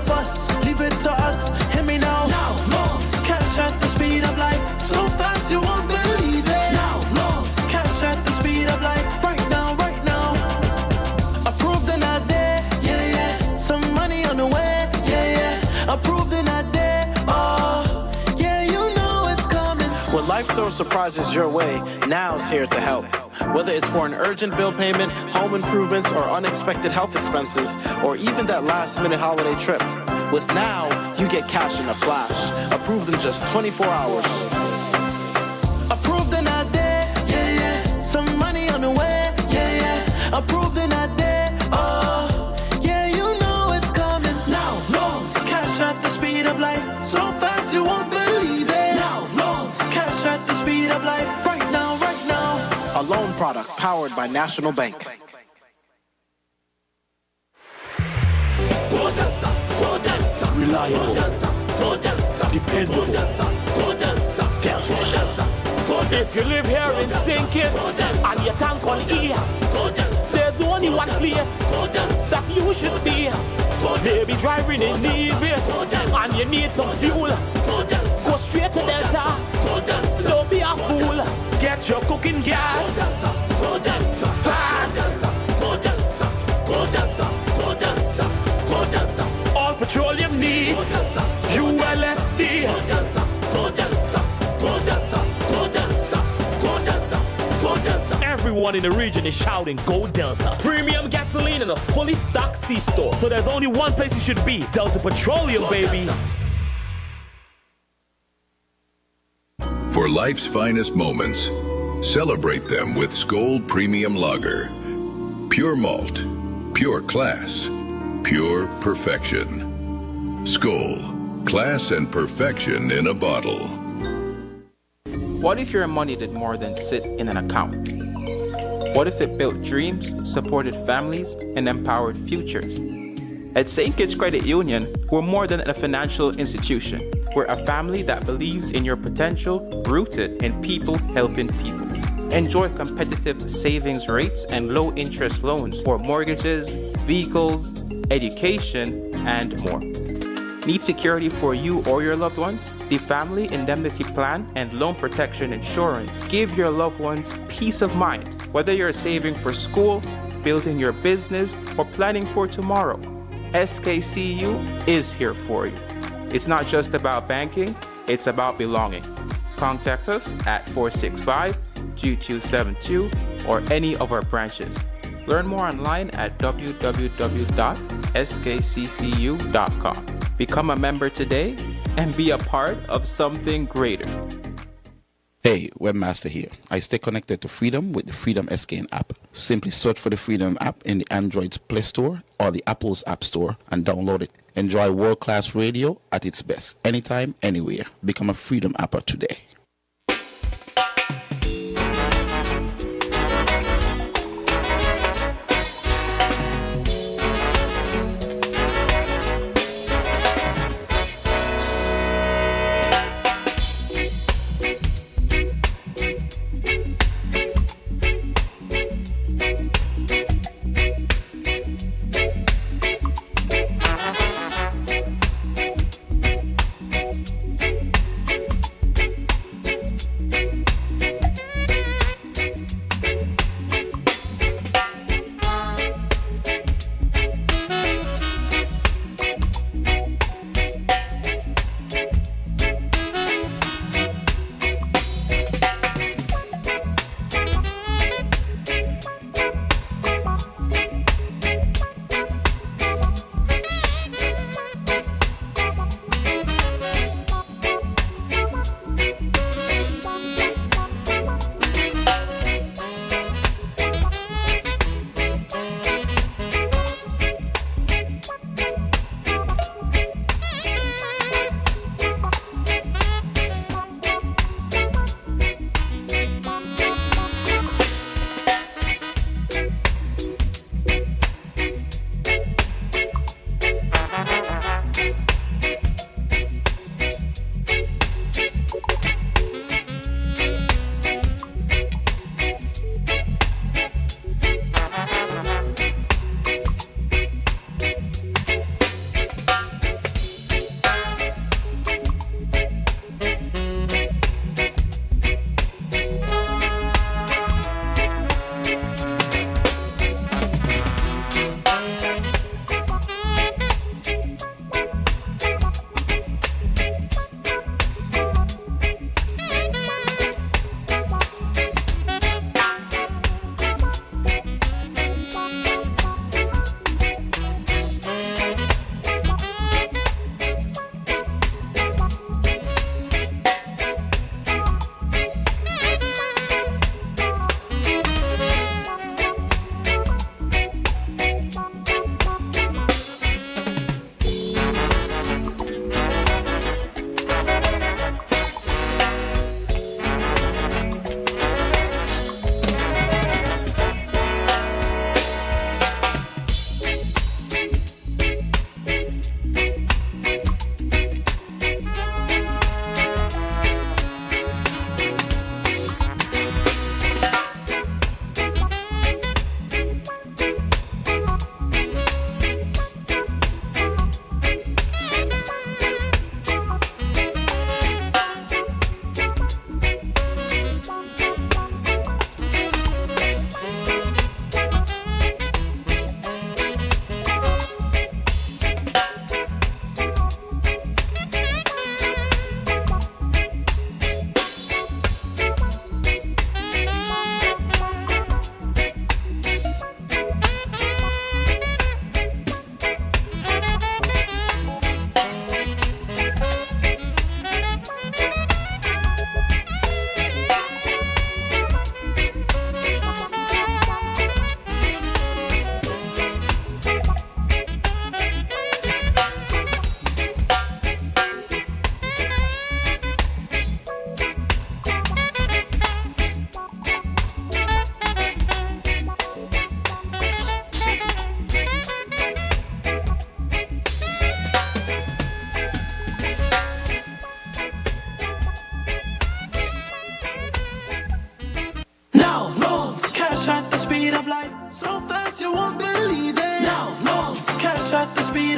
of us, leave it to us. Hear me now. Now, loans. Cash at the speed of life. So fast you won't believe it. Now, loans. Cash at the speed of life. Right now, right now. Approved and not there. Yeah, yeah. Some money on the way. Yeah, yeah. Approved and not there. Oh, yeah, you know it's coming. When life throws surprises your way, now's here to help. Whether it's for an urgent bill payment, home improvements, or unexpected health expenses, or even that last-minute holiday trip. With Now, you get cash in a flash, approved in just 24 hours. Approved in a day, yeah, yeah. Some money on the way, yeah, yeah. Approved in a day, oh, yeah, you know it's coming. Now, loans, cash at the speed of life, so fast you won't believe it. Now, loans, cash at the speed of life, right now, right now. A loan product powered by National Bank. Reliable, dependable, Delta. If you live here in Stinkit and your tank on E, there's only one place that you should be. Maybe driving in Nevis and you need some fuel. Go straight to Delta. Don't be a fool. Get your cooking gas fast. All petroleum needs ULSD. Everyone in the region is shouting, Go Delta. Premium gasoline in a fully stocked C-store. So there's only one place you should be. Delta Petroleum, baby. For life's finest moments, celebrate them with Skol Premium Lager. Pure malt, pure class, pure perfection. Skol, class and perfection in a bottle. What if your money did more than sit in an account? What if it built dreams, supported families, and empowered futures? At St. Kitts Credit Union, we're more than a financial institution. We're a family that believes in your potential, rooted in people helping people. Enjoy competitive savings rates and low-interest loans for mortgages, vehicles, education, and more. Need security for you or your loved ones? The Family Indemnity Plan and Loan Protection Insurance give your loved ones peace of mind, whether you're saving for school, building your business, or planning for tomorrow. SKCU is here for you. It's not just about banking, it's about belonging. Contact us at 465-2272 or any of our branches. Learn more online at www.skccu.com. Become a member today and be a part of something greater. Hey, Webmaster here. I stay connected to Freedom with the Freedom SKN app. Simply search for the Freedom app in the Android's Play Store or the Apple's App Store and download it. Enjoy world-class radio at its best, anytime, anywhere. Become a Freedom Apper today.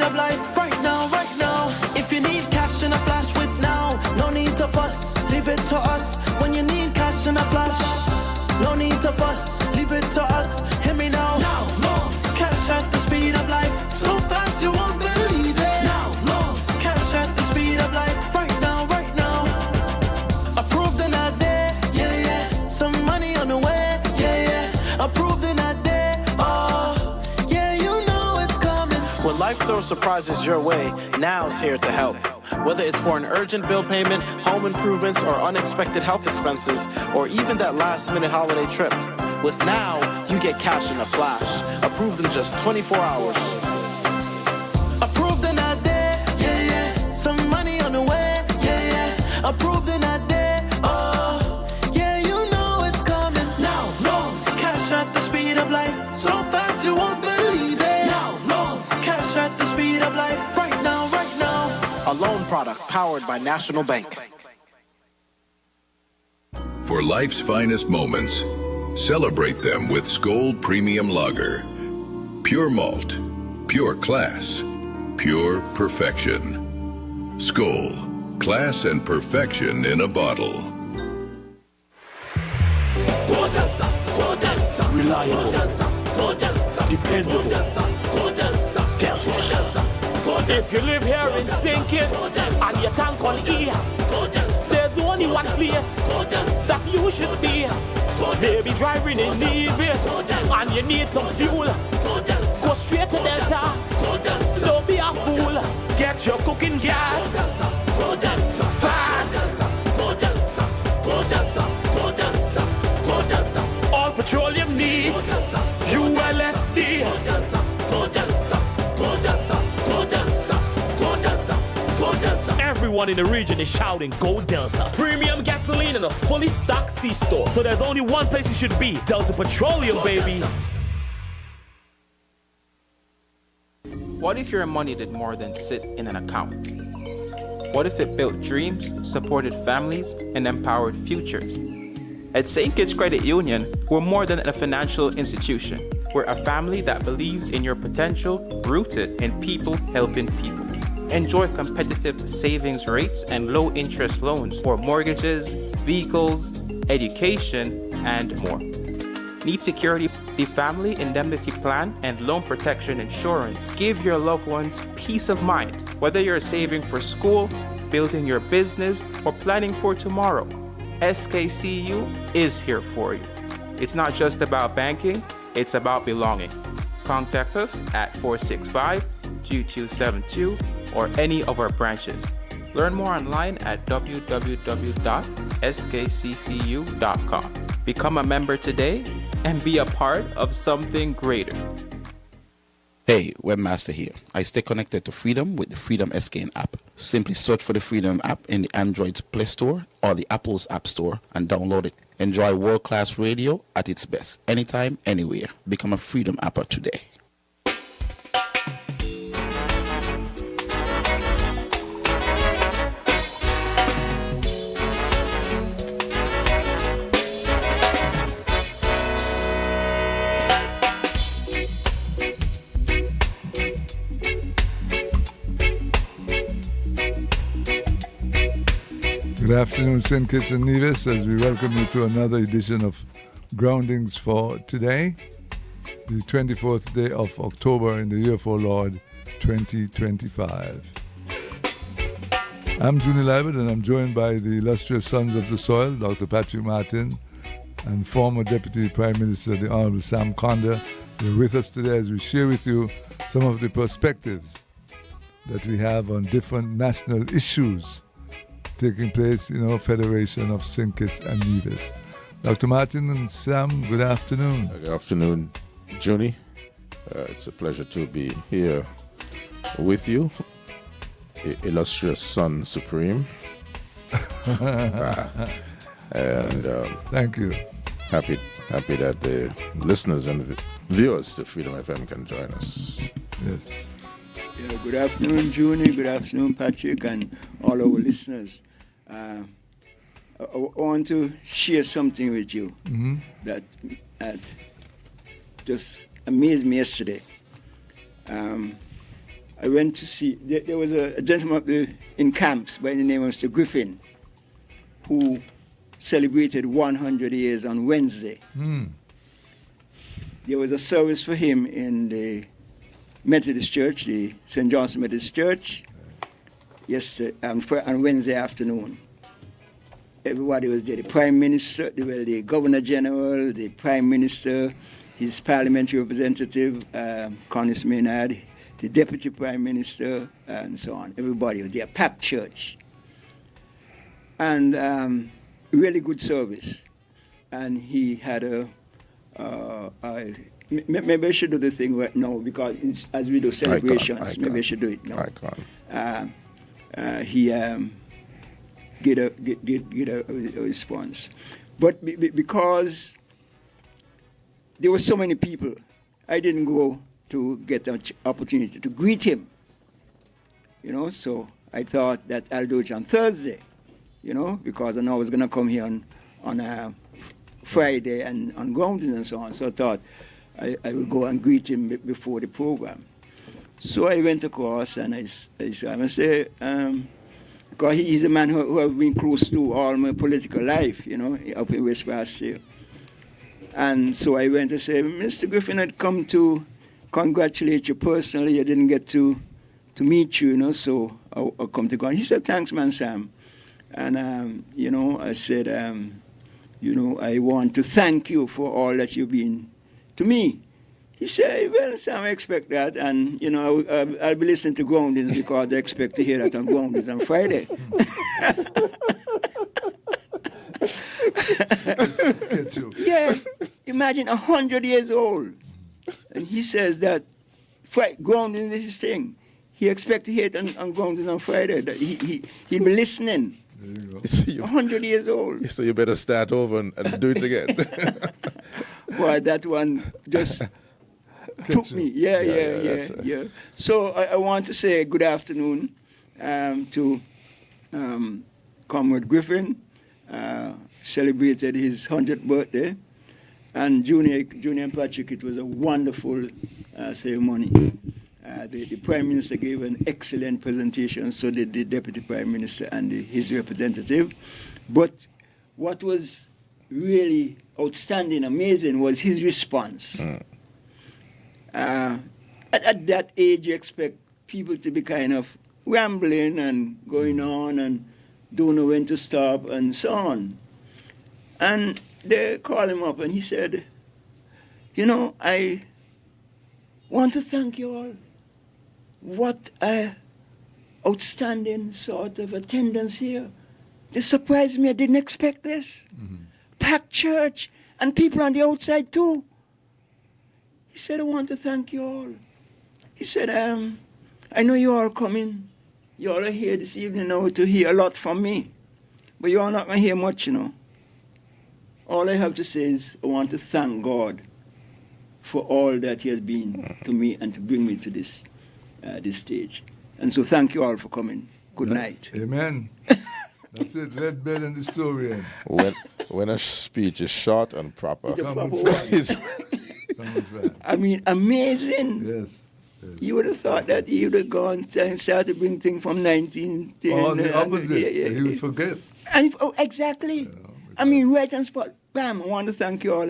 of life. Right now, right now. If you need cash in a flash with now, no need to fuss, leave it to us. When you need cash in a flash, no need to fuss, leave it to us. Hear me now. Now, loans. Cash at the speed of life. So fast you won't believe it. Now, loans. Cash at the speed of life. Right now, right now. Approved in a day. Yeah, yeah. Some money on the way. Yeah, yeah. Approved in a day. Oh, yeah, you know it's coming. When life throws surprises your way, now's here to help. Whether it's for an urgent bill payment, home improvements, or unexpected health expenses, or even that last-minute holiday trip. With Now, you get cash in a flash, approved in just 24 hours. Approved in a day, yeah, yeah. Some money on the way, yeah, yeah. Approved in a day, oh, yeah, you know it's coming. Now, loans, cash at the speed of life. So fast you won't believe it. Now, loans, cash at the speed of life. Right now, right now. A loan product powered by National Bank. For life's finest moments, celebrate them with Skoal Premium Lager. Pure malt, pure class, pure perfection. Skoal, class and perfection in a bottle. Reliable, dependable, Delta. If you live here in St. Kitts and your tank on E, there's only one place that you should be. Maybe driving in Nevis and you need some fuel. Go straight to Delta. Don't be a fool. Get your cooking gas fast. All petroleum needs ULSD. Everyone in the region is shouting, Go Delta. Premium gasoline in a fully stocked C-store. So there's only one place you should be. Delta Petroleum, baby. What if your money did more than sit in an account? What if it built dreams, supported families, and empowered futures? At St. Kitts Credit Union, we're more than a financial institution. We're a family that believes in your potential, rooted in people helping people. Enjoy competitive savings rates and low interest loans for mortgages, vehicles, education, and more. Need security? The Family Indemnity Plan and Loan Protection Insurance give your loved ones peace of mind, whether you're saving for school, building your business, or planning for tomorrow. SKCU is here for you. It's not just about banking, it's about belonging. Contact us at 465-2272 or any of our branches. Learn more online at www.skccu.com. Become a member today and be a part of something greater. Hey, Webmaster here. I stay connected to Freedom with the Freedom SKN app. Simply search for the Freedom app in the Android's Play Store or the Apple's App Store and download it. Enjoy world-class radio at its best, anytime, anywhere. Become a Freedom Apper today. Good afternoon, St. Kitts and Nevis, as we welcome you to another edition of Groundings for today, the 24th day of October in the year for Lord 2025. I'm Juni Libert, and I'm joined by the illustrious sons of the soil, Dr. Patrick Martin, and former Deputy Prime Minister, the Honorable Sam Conda. They're with us today as we share with you some of the perspectives that we have on different national issues taking place in our Federation of St. Kitts and Nevis. Dr. Martin and Sam, good afternoon. Good afternoon, Juni. It's a pleasure to be here with you, illustrious Son Supreme. And thank you. Happy that the listeners and viewers to Freedom FM can join us. Yes. Yeah, good afternoon, Juni. Good afternoon, Patrick, and all our listeners. I want to share something with you that just amazed me yesterday. I went to see, there was a gentleman up there in camps by the name of Mr. Griffin, who celebrated 100 years on Wednesday. There was a service for him in the Methodist Church, the St. John's Methodist Church, yesterday, on Wednesday afternoon. Everybody was there, the Prime Minister, the Governor General, the Prime Minister, his parliamentary representative, Connis Maynard, the Deputy Prime Minister, and so on. Everybody was there, packed church. And really good service. And he had maybe I should do the thing right now because as we do celebrations, maybe I should do it now. He get a response, but because there were so many people, I didn't go to get an opportunity to greet him. So I thought that I'll do it on Thursday, because I know I was going to come here on a Friday and on Groundings and so on. So I thought I would go and greet him before the program. So I went across and I saw him and say, because he's a man who I've been close to all my political life, up in West Pasture. And so I went to say, Mr. Griffin, I'd come to congratulate you personally. I didn't get to meet you, so I'll come to God. He said, thanks, man, Sam. And, I said, I want to thank you for all that you've been to me. He said, well, Sam, I expect that. And, I'll be listening to Groundings because I expect to hear that on Groundings on Friday. Yeah, imagine 100 years old. And he says that Groundings is his thing. He expects to hear it on Groundings on Friday. That he'll be listening. 100 years old. So you better start over and do it again. Boy, that one just took me. Yeah. So I want to say good afternoon to Comrade Griffin. Celebrated his 100th birthday. And Junior and Patrick, it was a wonderful ceremony. The Prime Minister gave an excellent presentation, so did the Deputy Prime Minister and his representative. But what was really outstanding, amazing, was his response. At that age, you expect people to be kind of rambling and going on and don't know when to stop and so on. And they called him up and he said, I want to thank you all. What a outstanding sort of attendance here. This surprised me. I didn't expect this. Packed church and people on the outside too. He said, I want to thank you all. He said, I know you all coming. You all are here this evening now to hear a lot from me. But you all not going to hear much, All I have to say is I want to thank God for all that he has been to me and to bring me to this stage. And so thank you all for coming. Good night. Amen. That's it. Red bell and the story. When a speech is short and proper. I mean, amazing. Yes. You would have thought that he would have gone and started to bring things from 1910. Or the opposite. He would forget. And exactly. I mean, right on spot. Bam, I want to thank you all.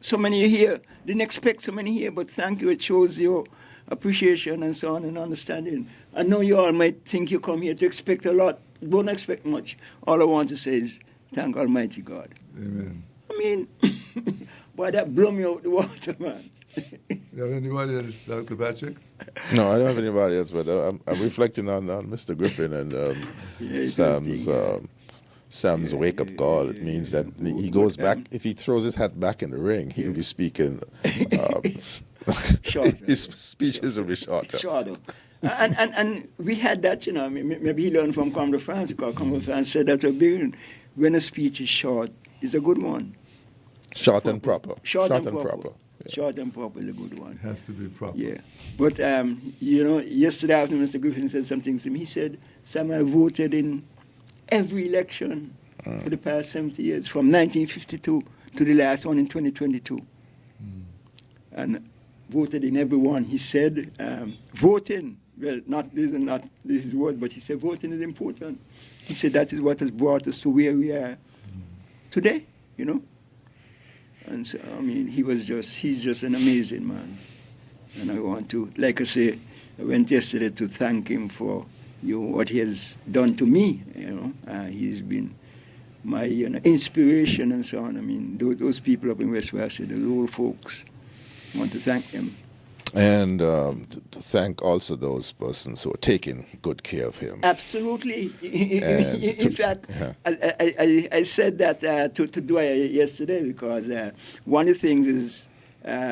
So many here. Didn't expect so many here, but thank you. It shows your appreciation and so on and understanding. I know you all might think you come here to expect a lot. Don't expect much. All I want to say is thank Almighty God. Amen. I mean, boy, that blew me out the water, man. You have anybody else, Dr. Patrick? No, I don't have anybody else, but I'm reflecting on Mr. Griffin and Sam's wake-up call. It means that he goes back. If he throws his hat back in the ring, he'll be speaking. His speeches will be shorter. And we had that, maybe he learned from Comrade France, because Comrade France said that when a speech is short, it's a good one. Short and proper. Short and proper. Yeah. Short and proper is a good one. It has to be proper. Yeah. But, yesterday afternoon, Mr. Griffin said something to me. He said, Sam, I voted in every election for the past 70 years, from 1952 to the last one in 2022. And voted in everyone. He said, voting, well, not this is word, but he said voting is important. He said that is what has brought us to where we are today, you know. And so, I mean, he's just an amazing man. And I want to, like I say, I went yesterday to thank him for what he has done to me, you know. He's been my inspiration and so on. I mean, those people up in West Vassar, those old folks, I want to thank them. And to thank also those persons who are taking good care of him. Absolutely. In fact, yeah. I said that to Dwyer yesterday because one of the things is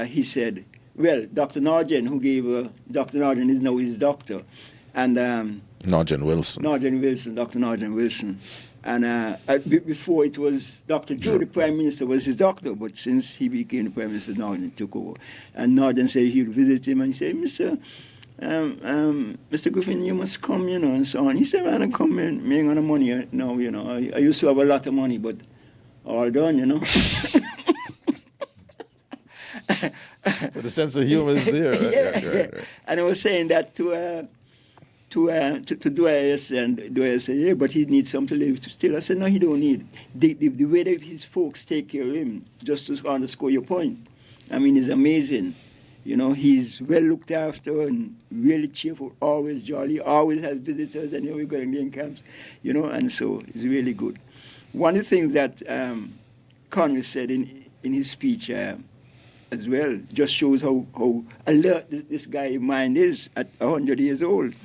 he said, well, Dr. Nugent, who gave Dr. Nugent is now his doctor, and Nugent Wilson. Dr. Nugent Wilson. And before it was Dr. Joe, the Prime Minister, was his doctor, but since he became the Prime Minister, Nugent took over. And Nugent said he'd visit him, and he said, Mr. Griffin, you must come, you know, and so on. He said, man, I come in, me ain't got no money now, you know. I used to have a lot of money, but all done, you know. So the sense of humor is there. Right. And I was saying that to Dwyer, and Dwyer said, yeah, but he needs something to live still. I said, no, he don't need. The way that his folks take care of him, just to underscore your point, I mean, is amazing. You know, he's well looked after and really cheerful, always jolly, always has visitors, and here we go in camps, you know, and so it's really good. One of the things that Conway said in his speech as well just shows how alert this guy's mind is at 100 years old.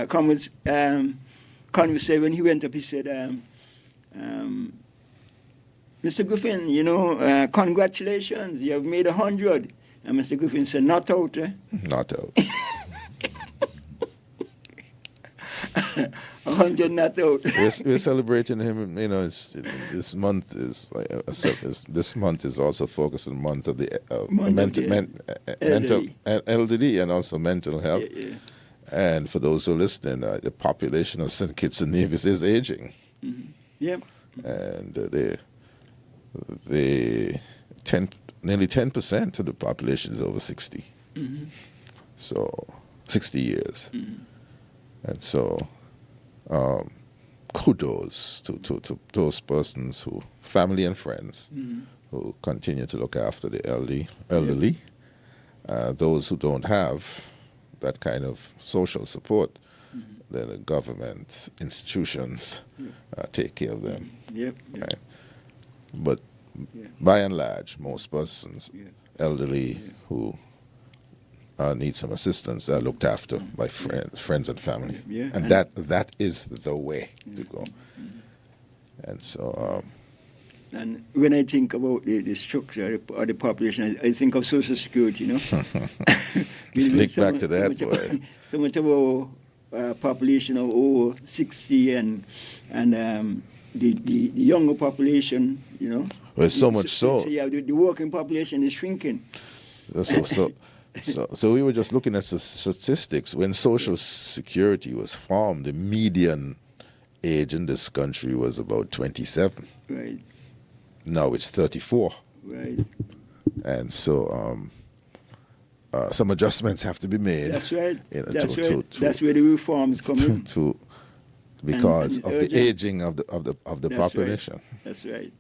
Conway said when he went up, he said, Mr. Griffin, you know, congratulations, you have made 100. And Mr. Griffin said, not out, eh? Not out. 100 not out. We're celebrating him. You know, this month is like this month is also focused on the month of the mental elderly and also mental health. Yeah. And for those who are listening, the population of St. Kitts and Nevis is aging. Mm-hmm. Yep. And nearly 10% of the population is over 60. Mm-hmm. So 60 years. Mm-hmm. And so kudos to those persons who, family and friends, mm-hmm. who continue to look after the elderly. Those who don't have that kind of social support, mm-hmm. then the government institutions take care of them. Yep. Right? But by and large, most persons, elderly who need some assistance, are looked after by friends and family. Yeah. And that is the way to go. Mm-hmm. And so... and when I think about the structure of the population, I think of Social Security, you know. It's linked back to that, boy. So much of our population of over 60 and the younger population, you know. Well, so much so. Yeah, the working population is shrinking. So we were just looking at the statistics. When Social Security was formed, the median age in this country was about 27. Right. Now it's 34. Right. And so some adjustments have to be made. That's right. You know, That's right. That's where the reforms come in. Because of the aging of the population. Right. That's right.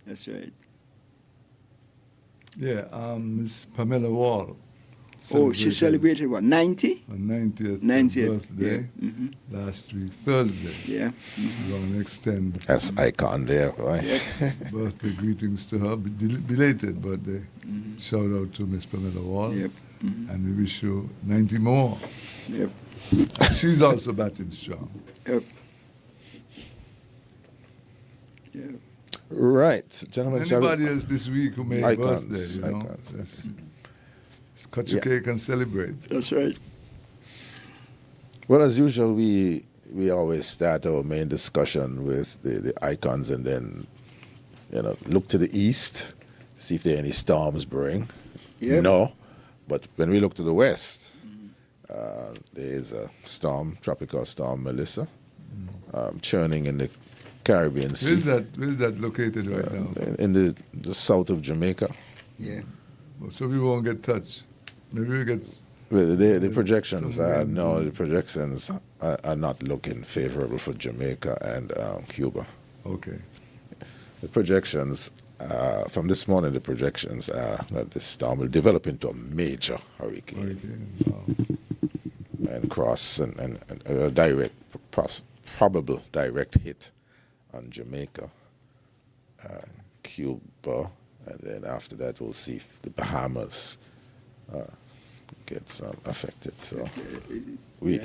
That's right. Yeah, Miss Pamela Wall. Oh, she celebrated what, 90? Her 90th birthday last week, Thursday. Yeah. Mm-hmm. We're going to extend. That's icon there, right? Yeah. Birthday greetings to her, belated birthday. Mm-hmm. Shout out to Miss Pamela Wall. Yep. Mm-hmm. And we wish you 90 more. Yep. She's also batting strong. Yep. Yep. Right, gentlemen. Anybody else this week who made icons, birthday, you know? Icons. Cut your cake and celebrate. That's right. Well, as usual, we always start our main discussion with the icons and then, look to the east, see if there are any storms brewing. Yep. No, but when we look to the west, there is a storm, tropical storm Melissa, churning in the Caribbean Sea. Where's that located right now? In the south of Jamaica. Yeah. So we won't get touched. Maybe we get. Well, the projections some are wins no. and- The projections are not looking favorable for Jamaica and Cuba. Okay. The projections from this morning, the projections are that this storm will develop into a major hurricane and cross and a probable direct hit on Jamaica, Cuba, and then after that we'll see if the Bahamas gets affected. So we,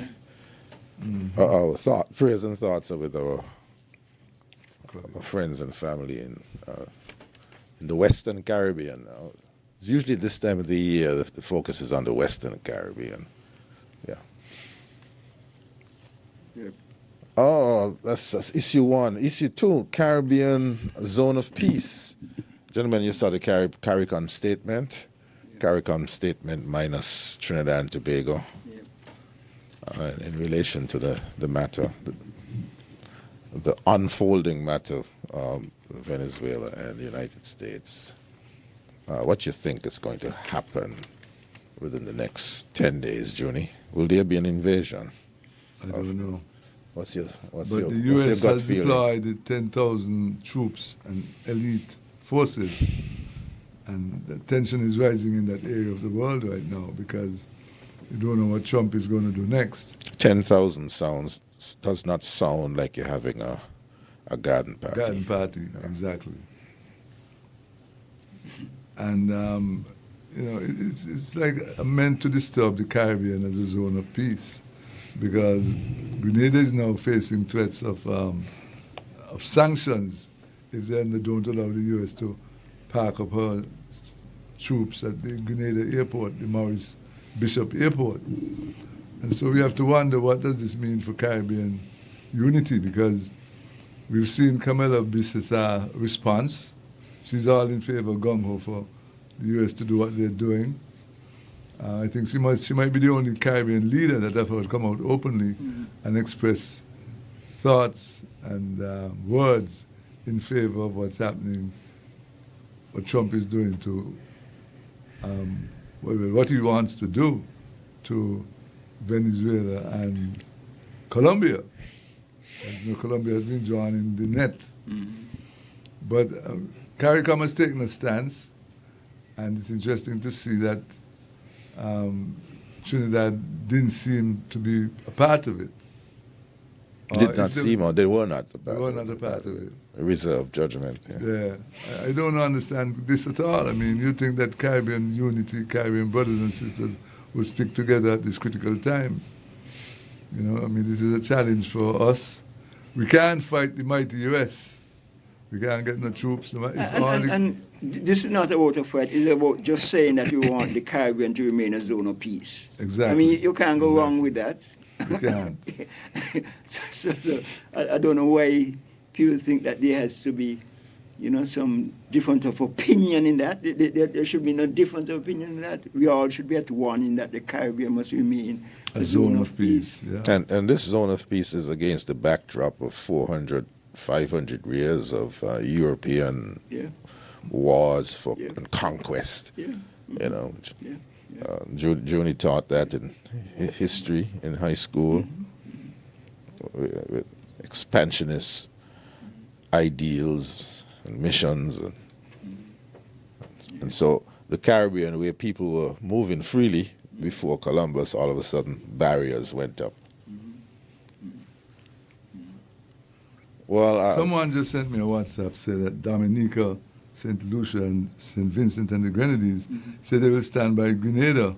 our prayers and thoughts are with our friends and family in the Western Caribbean. It's usually this time of the year the focus is on the Western Caribbean. Yeah. Yep. Oh, that's issue 1. Issue 2, Caribbean Zone of Peace. Gentlemen, you saw the CARICOM statement. CARICOM statement minus Trinidad and Tobago. Yep. In relation to the matter, the unfolding matter of Venezuela and the United States. What you think is going to happen within the next 10 days, Junie? Will there be an invasion? I don't know. What's your The U.S. gut has feeling? deployed 10,000 troops and elite forces, and the tension is rising in that area of the world right now because you don't know what Trump is going to do next. 10,000 does not sound like you're having a garden party. Garden party, exactly. And it's like meant to disturb the Caribbean as a zone of peace, because Grenada is now facing threats of sanctions if they don't allow the U.S. to park up her troops at the Grenada airport, the Maurice Bishop Airport. And so we have to wonder, what does this mean for Caribbean unity? Because we've seen Kamala Biss's response. She's all in favor, gung-ho, for the U.S. to do what they're doing. I think she might be the only Caribbean leader that ever come out openly and express thoughts and words in favor of what's happening, what Trump is doing to, what he wants to do to Venezuela and Colombia. As you know, Colombia has been drawn in the net. But CARICOM has taken a stance, and it's interesting to see that Trinidad didn't seem to be a part of it. Did not seem, or they were not a part They were not a part of it. A reserved judgment. Yeah, I don't understand this at all. I mean, you think that Caribbean unity, Caribbean brothers and sisters would stick together at this critical time. You know, I mean, this is a challenge for us. We can't fight the mighty U.S. We can't get no troops. And this is not about a fight. It's about just saying that we want the Caribbean to remain a zone of peace. Exactly. I mean, you can't go wrong with that. You can't. so, I don't know why people think that there has to be, some difference of opinion in that. There should be no difference of opinion in that. We all should be at one in that the Caribbean must remain a zone of peace. Yeah. And this zone of peace is against the backdrop of 400, 500 years of European wars and conquest. Yeah. You know, Yeah. Junie taught that in history in high school, with expansionist ideals and missions, and so the Caribbean, where people were moving freely before Columbus, all of a sudden barriers went up. Well, someone just sent me a WhatsApp, said that Dominica, St. Lucia, and St. Vincent and the Grenadines said they will stand by Grenada,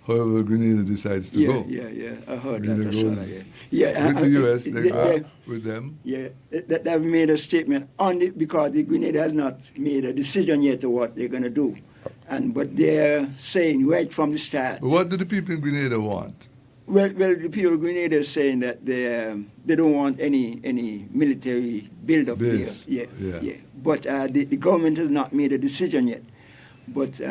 however Grenada decides to go. Yeah, I heard Grenada that. goes with the U.S., they go with them. Yeah, they've made a statement on it because the Grenada has not made a decision yet of what they're going to do. But they're saying right from the start. But what do the people in Grenada want? Well, the people of Grenada are saying that they don't want any military build-up there. Yeah. But the government has not made a decision yet. But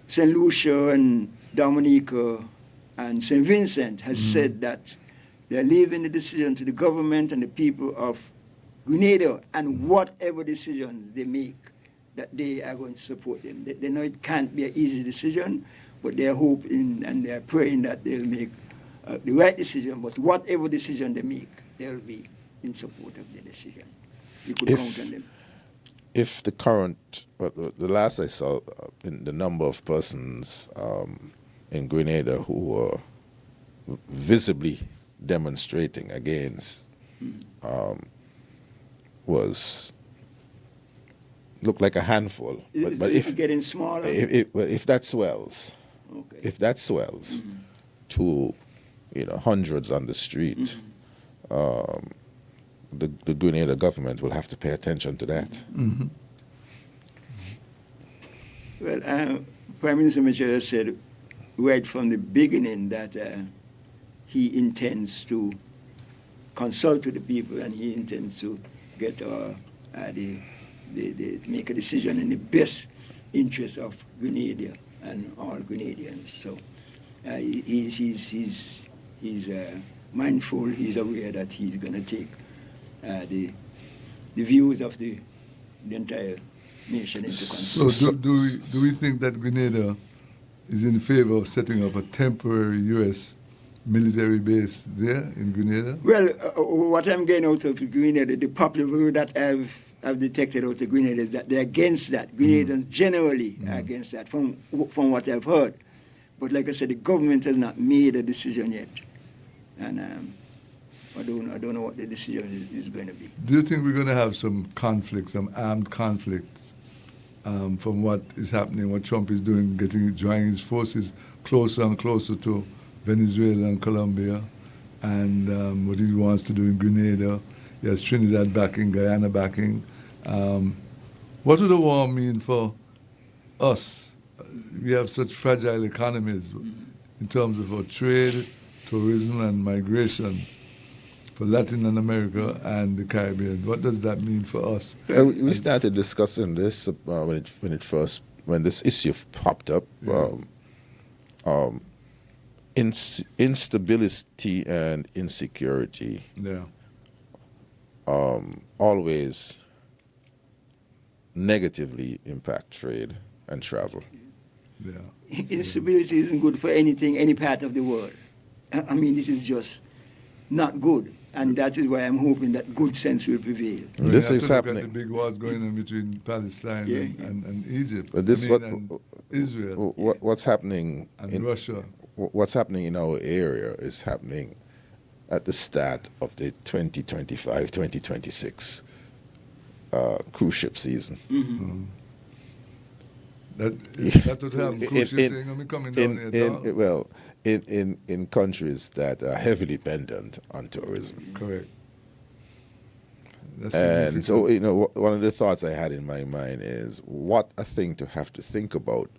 St. Lucia and Dominica and St. Vincent has said that they're leaving the decision to the government and the people of Grenada, and whatever decisions they make, that they are going to support them. They know it can't be an easy decision, but they are hoping and they are praying that they'll make the right decision. But whatever decision they make, they'll be in support of the decision. You could count on them. If the current, the last I saw, in the number of persons in Grenada who were visibly demonstrating against looked like a handful. But if getting smaller, if that swells, okay. if that swells to hundreds on the street, the Grenada government will have to pay attention to that. Mm-hmm. Well, Prime Minister Mitchell said right from the beginning that he intends to consult with the people and he intends to get make a decision in the best interest of Grenada and all Grenadians. So he's mindful. He's aware that he's going to take the views of the entire nation into consideration. So do we think that Grenada is in favor of setting up a temporary U.S. military base there in Grenada? Well, what I'm getting out of Grenada, the popular view that I've detected out of Grenada is that they're against that. Grenadians generally are against that, from what I've heard. But like I said, the government has not made a decision yet. And I don't know what the decision is going to be. Do you think we're going to have some conflict, some armed conflicts from what is happening, what Trump is doing, drawing his forces closer and closer to Venezuela and Colombia, and what he wants to do in Grenada? He has Trinidad backing, Guyana backing. What would the war mean for us? We have such fragile economies in terms of our trade, tourism, and migration for Latin America and the Caribbean. What does that mean for us? We started discussing this when this issue popped up. Yeah. Instability and insecurity always negatively impact trade and travel. Yeah. Instability isn't good for anything, any part of the world. I mean, this is just not good. And that is why I'm hoping that good sense will prevail. This is look happening. at the big wars going on between Palestine and Egypt. But this and Israel. What's happening and in Russia. What's happening in our area is happening at the start of the 2025-2026 cruise ship season. Mm-hmm. That would have cruise ships ain't gonna be coming down here at all. In countries that are heavily dependent on tourism. Correct. That's and so, one of the thoughts I had in my mind is what a thing to have to think about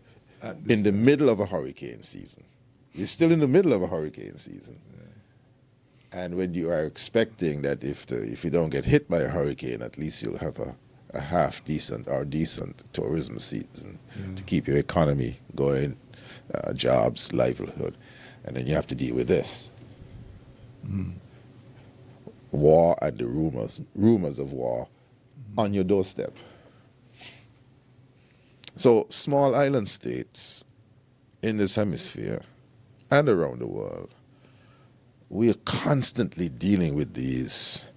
in the middle of a hurricane season. You're still in the middle of a hurricane season. Yeah. And when you are expecting that if you don't get hit by a hurricane, at least you'll have a half decent or decent tourism season to keep your economy going, jobs, livelihood. And then you have to deal with this. War and the rumors of war on your doorstep. So small island states in this hemisphere and around the world, we are constantly dealing with these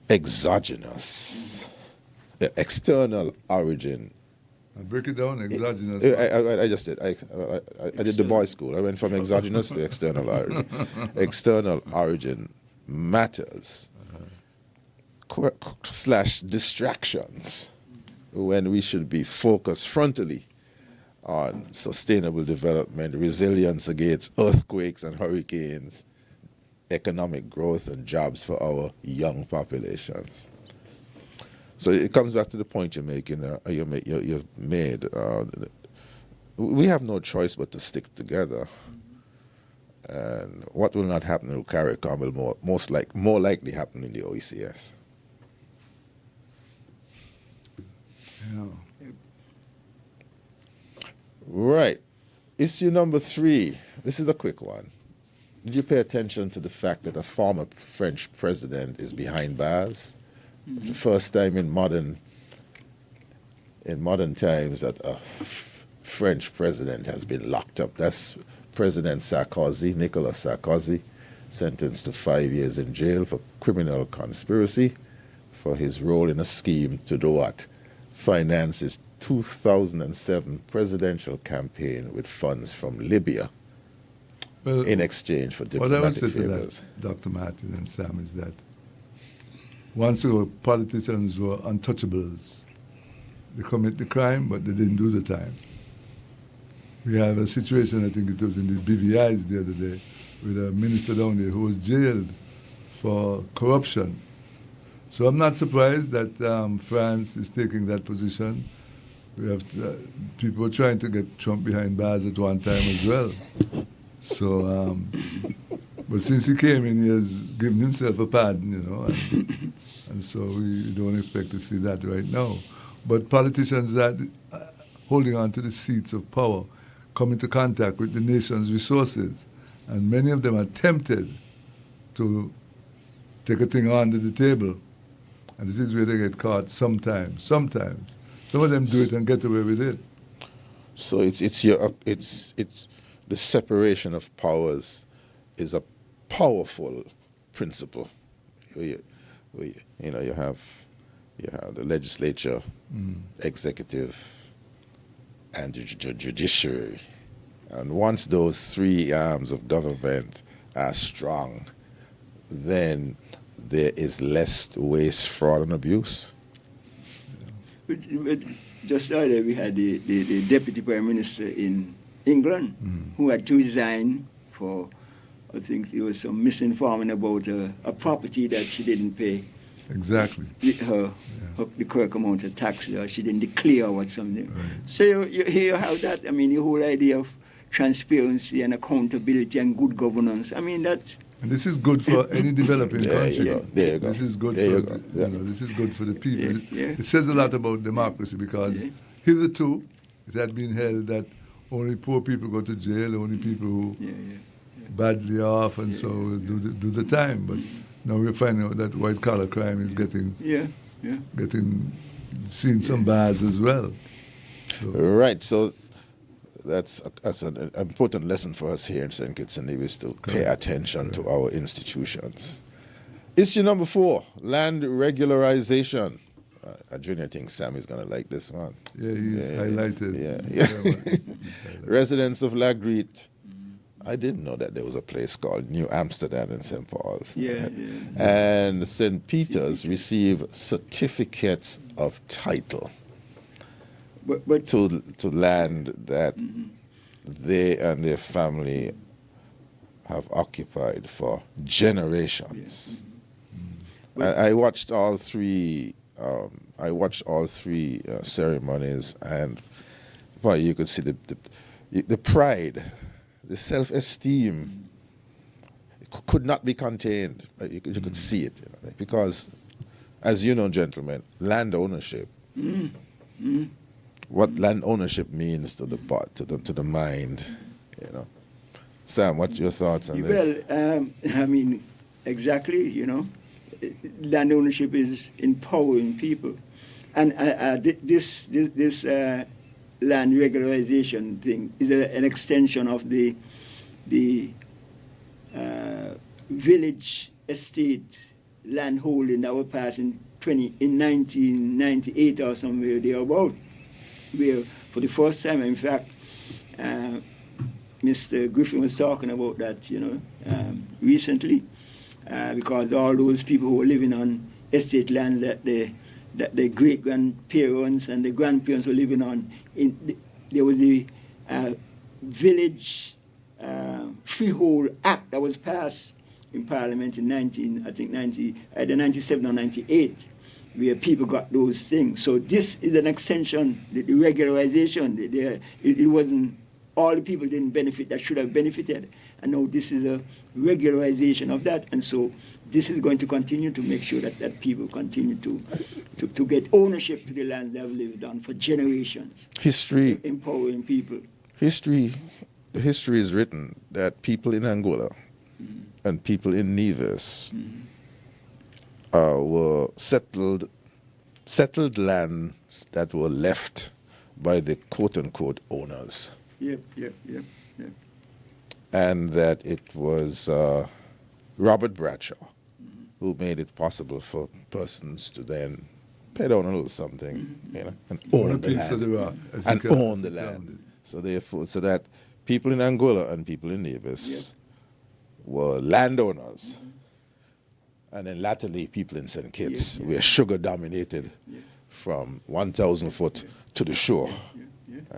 exogenous, external origin. Break it down, exogenous. I just did. I did the boys' school. I went from exogenous to external origin. External origin matters / distractions when we should be focused frontally on sustainable development, resilience against earthquakes and hurricanes, economic growth and jobs for our young populations. So it comes back to the point you're making. You've made. We have no choice but to stick together. And what will not happen in CARICOM will more likely happen in the OECS. Yeah. Right. Issue number 3. This is a quick one. Did you pay attention to the fact that a former French president is behind bars? The first time in modern in modern times that a French president has been locked up. That's President Sarkozy, Nicolas Sarkozy, sentenced to 5 years in jail for criminal conspiracy for his role in a scheme to do what? Finance his 2007 presidential campaign with funds from Libya in exchange for What I would diplomatic say to favors. that, Dr. Martin and Sam, is that once ago, politicians were untouchables. They commit the crime, but they didn't do the time. We have a situation, I think it was in the BVIs the other day, with a minister down there who was jailed for corruption. So I'm not surprised that France is taking that position. We have people trying to get Trump behind bars at one time as well. So, but since he came in, he has given himself a pardon, you know, and so we don't expect to see that right now. But politicians that holding on to the seats of power come into contact with the nation's resources, and many of them are tempted to take a thing under the table, and this is where they get caught sometimes. Some of them do it and get away with it. So it's the separation of powers is a powerful principle. You have the legislature, executive, and the judiciary. And once those three arms of government are strong, then there is less waste, fraud, and abuse. Just earlier, we had the deputy prime minister in England who had to resign for, I think there was some misinforming about a property that she didn't pay. Exactly. The correct amount of tax, or she didn't declare or something. Right. So you have that. I mean, the whole idea of transparency and accountability and good governance. I mean, that. And this is good for any developing country. There you go. This is good this is good for the people. Yeah. It says a lot about democracy because hitherto it had been held that only poor people go to jail, only people who badly off and so do the time. But now we're finding out that white collar crime is getting seeing some bars as well. So. Right. So that's an important lesson for us here in St. Kitts and Nevis to pay attention to our institutions. Issue number 4, land regularization. Junior thinks Sam is going to like this one. Yeah, he's highlighted. Yeah. Residents of Lagreet. I didn't know that there was a place called New Amsterdam in St. Paul's. And St. Peter's receive certificates of title But to land that they and their family have occupied for generations. I watched all three. Ceremonies, and well, you could see the pride, the self-esteem. It could not be contained. You could see it, because, as you know, gentlemen, land ownership. What land ownership means to the mind, Sam, what's your thoughts on this? Well, I mean, exactly, land ownership is empowering people. And this land regularization thing is an extension of the village estate land holding that was passed in 1998 or somewhere thereabout, where for the first time, in fact, Mr. Griffin was talking about that, recently, because all those people who were living on estate lands that the great-grandparents and the grandparents were living on, there was the Village Freehold Act that was passed in Parliament in either 97 or 98, where people got those things. So this is an extension, the regularization. It wasn't, all the people didn't benefit that should have benefited. And now this is a regularization of that. And so this is going to continue to make sure that people continue to get ownership to the land they've lived on for generations. History. Empowering people. History is written that people in Angola and people in Nevis were settled settled lands that were left by the quote-unquote owners. Yep. And that it was Robert Bradshaw who made it possible for persons to then pay down a little something, and own the piece of the land. rock, as And you can- own as the you land. can. So therefore, so that people in Angola and people in Nevis were landowners. And then latterly, people in St. Kitts were sugar dominated from 1,000 foot to the shore.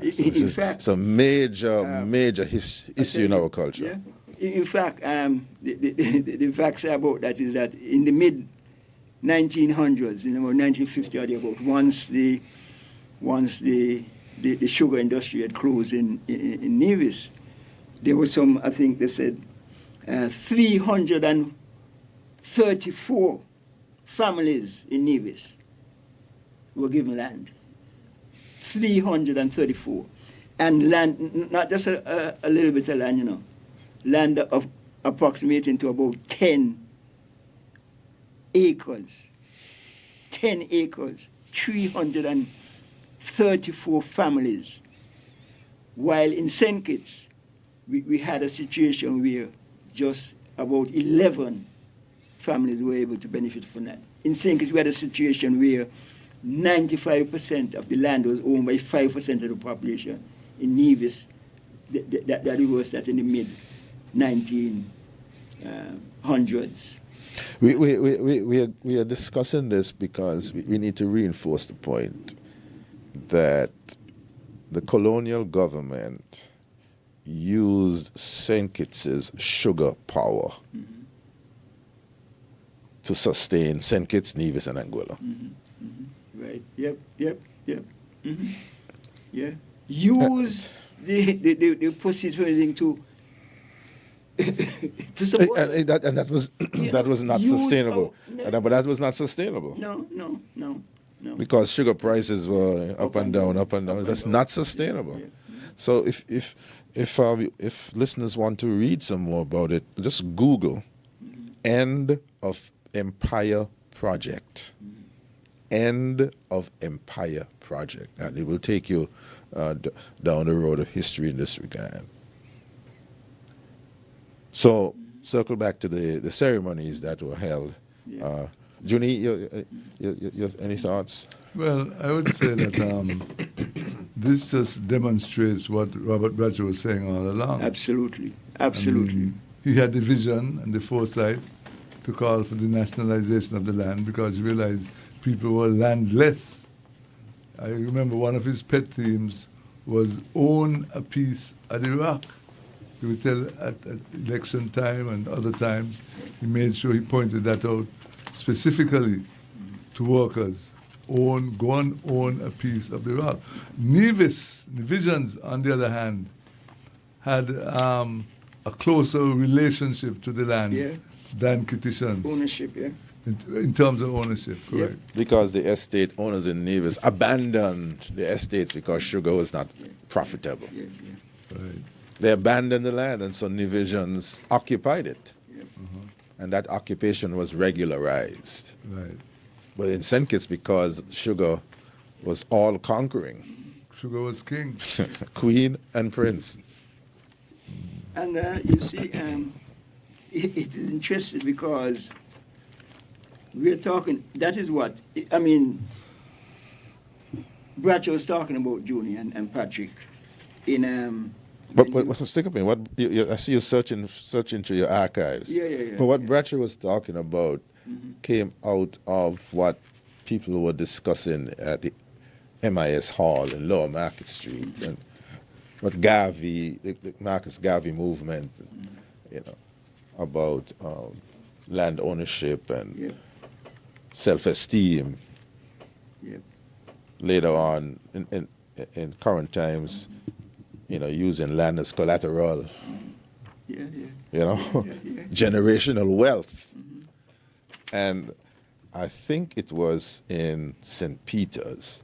In fact, it's a major issue in our culture. Yeah. In fact, the facts about that is that in the mid 1900s, in about 1950 or thereabout, once the sugar industry had closed in Nevis, there was some, I think they said, 334 families in Nevis were given land. 334. And land, not just a little bit of land, land of approximating to about 10 acres. 10 acres, 334 families. While in St. Kitts, we had a situation where just about 11 families were able to benefit from that. In St. Kitts, we had a situation where 95% of the land was owned by 5% of the population. In Nevis, that was that in the mid-1900s. We are discussing this because we need to reinforce the point that the colonial government used St. Kitts' sugar power to sustain St. Kitts, Nevis, and Angola. Right. Yep. Yeah. Use the proceeds for anything to support. And that was not sustainable. But that was not sustainable. No. Because sugar prices were up and down. That's not sustainable. Yeah. So if listeners want to read some more about it, just Google "End of Empire Project." End of Empire Project, and it will take you down the road of history in this regard. So, circle back to the ceremonies that were held. Junie, you any thoughts? Well, I would say that this just demonstrates what Robert Bradshaw was saying all along. Absolutely. I mean, he had the vision and the foresight to call for the nationalization of the land because he realized people were landless. I remember one of his pet themes was own a piece of the rock. He would tell at election time and other times, he made sure he pointed that out specifically to workers. Go and own a piece of the rock. Nevis, Nevisians, on the other hand, had a closer relationship to the land than Kittitians. Ownership, In terms of ownership, correct. Yep. Because the estate owners in Nevis abandoned the estates because sugar was not profitable. Right. They abandoned the land, and so Nevisians occupied it. And that occupation was regularized. Right. But in St. Kitts, because sugar was all conquering, Sugar was king. queen and prince. And you see, it is interesting because we're talking, that is what, I mean, Bradshaw was talking about Junior and Patrick in... But stick up in what I see you searching through your archives. Yeah. But what Bradshaw was talking about came out of what people were discussing at the MIS Hall in Lower Market Street, and what Garvey, the Marcus Garvey movement, about land ownership and self-esteem. Later on, in current times, using land as collateral. Generational wealth. And I think it was in St. Peter's,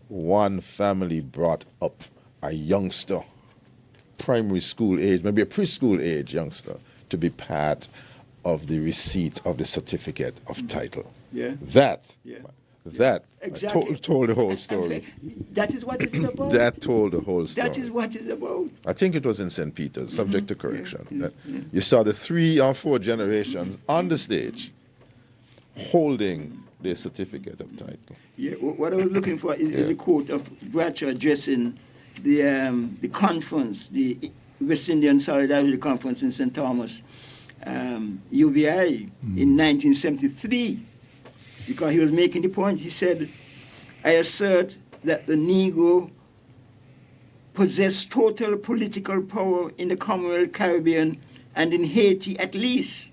one family brought up a youngster, primary school age, maybe a preschool age youngster, to be part of the receipt of the certificate of title. Yeah. That, That Exactly. told the whole story. That is what it's about. That told the whole story. That is what it's about. I think it was in St. Peter's, subject to correction. That you saw the 3 or 4 generations on the stage holding their certificate of title. Yeah, what I was looking for is a quote of Bradshaw addressing the conference, the West Indian Solidarity Conference in St. Thomas, UVI, in 1973, because he was making the point. He said, I assert that the Negro possessed total political power in the Commonwealth Caribbean and in Haiti at least,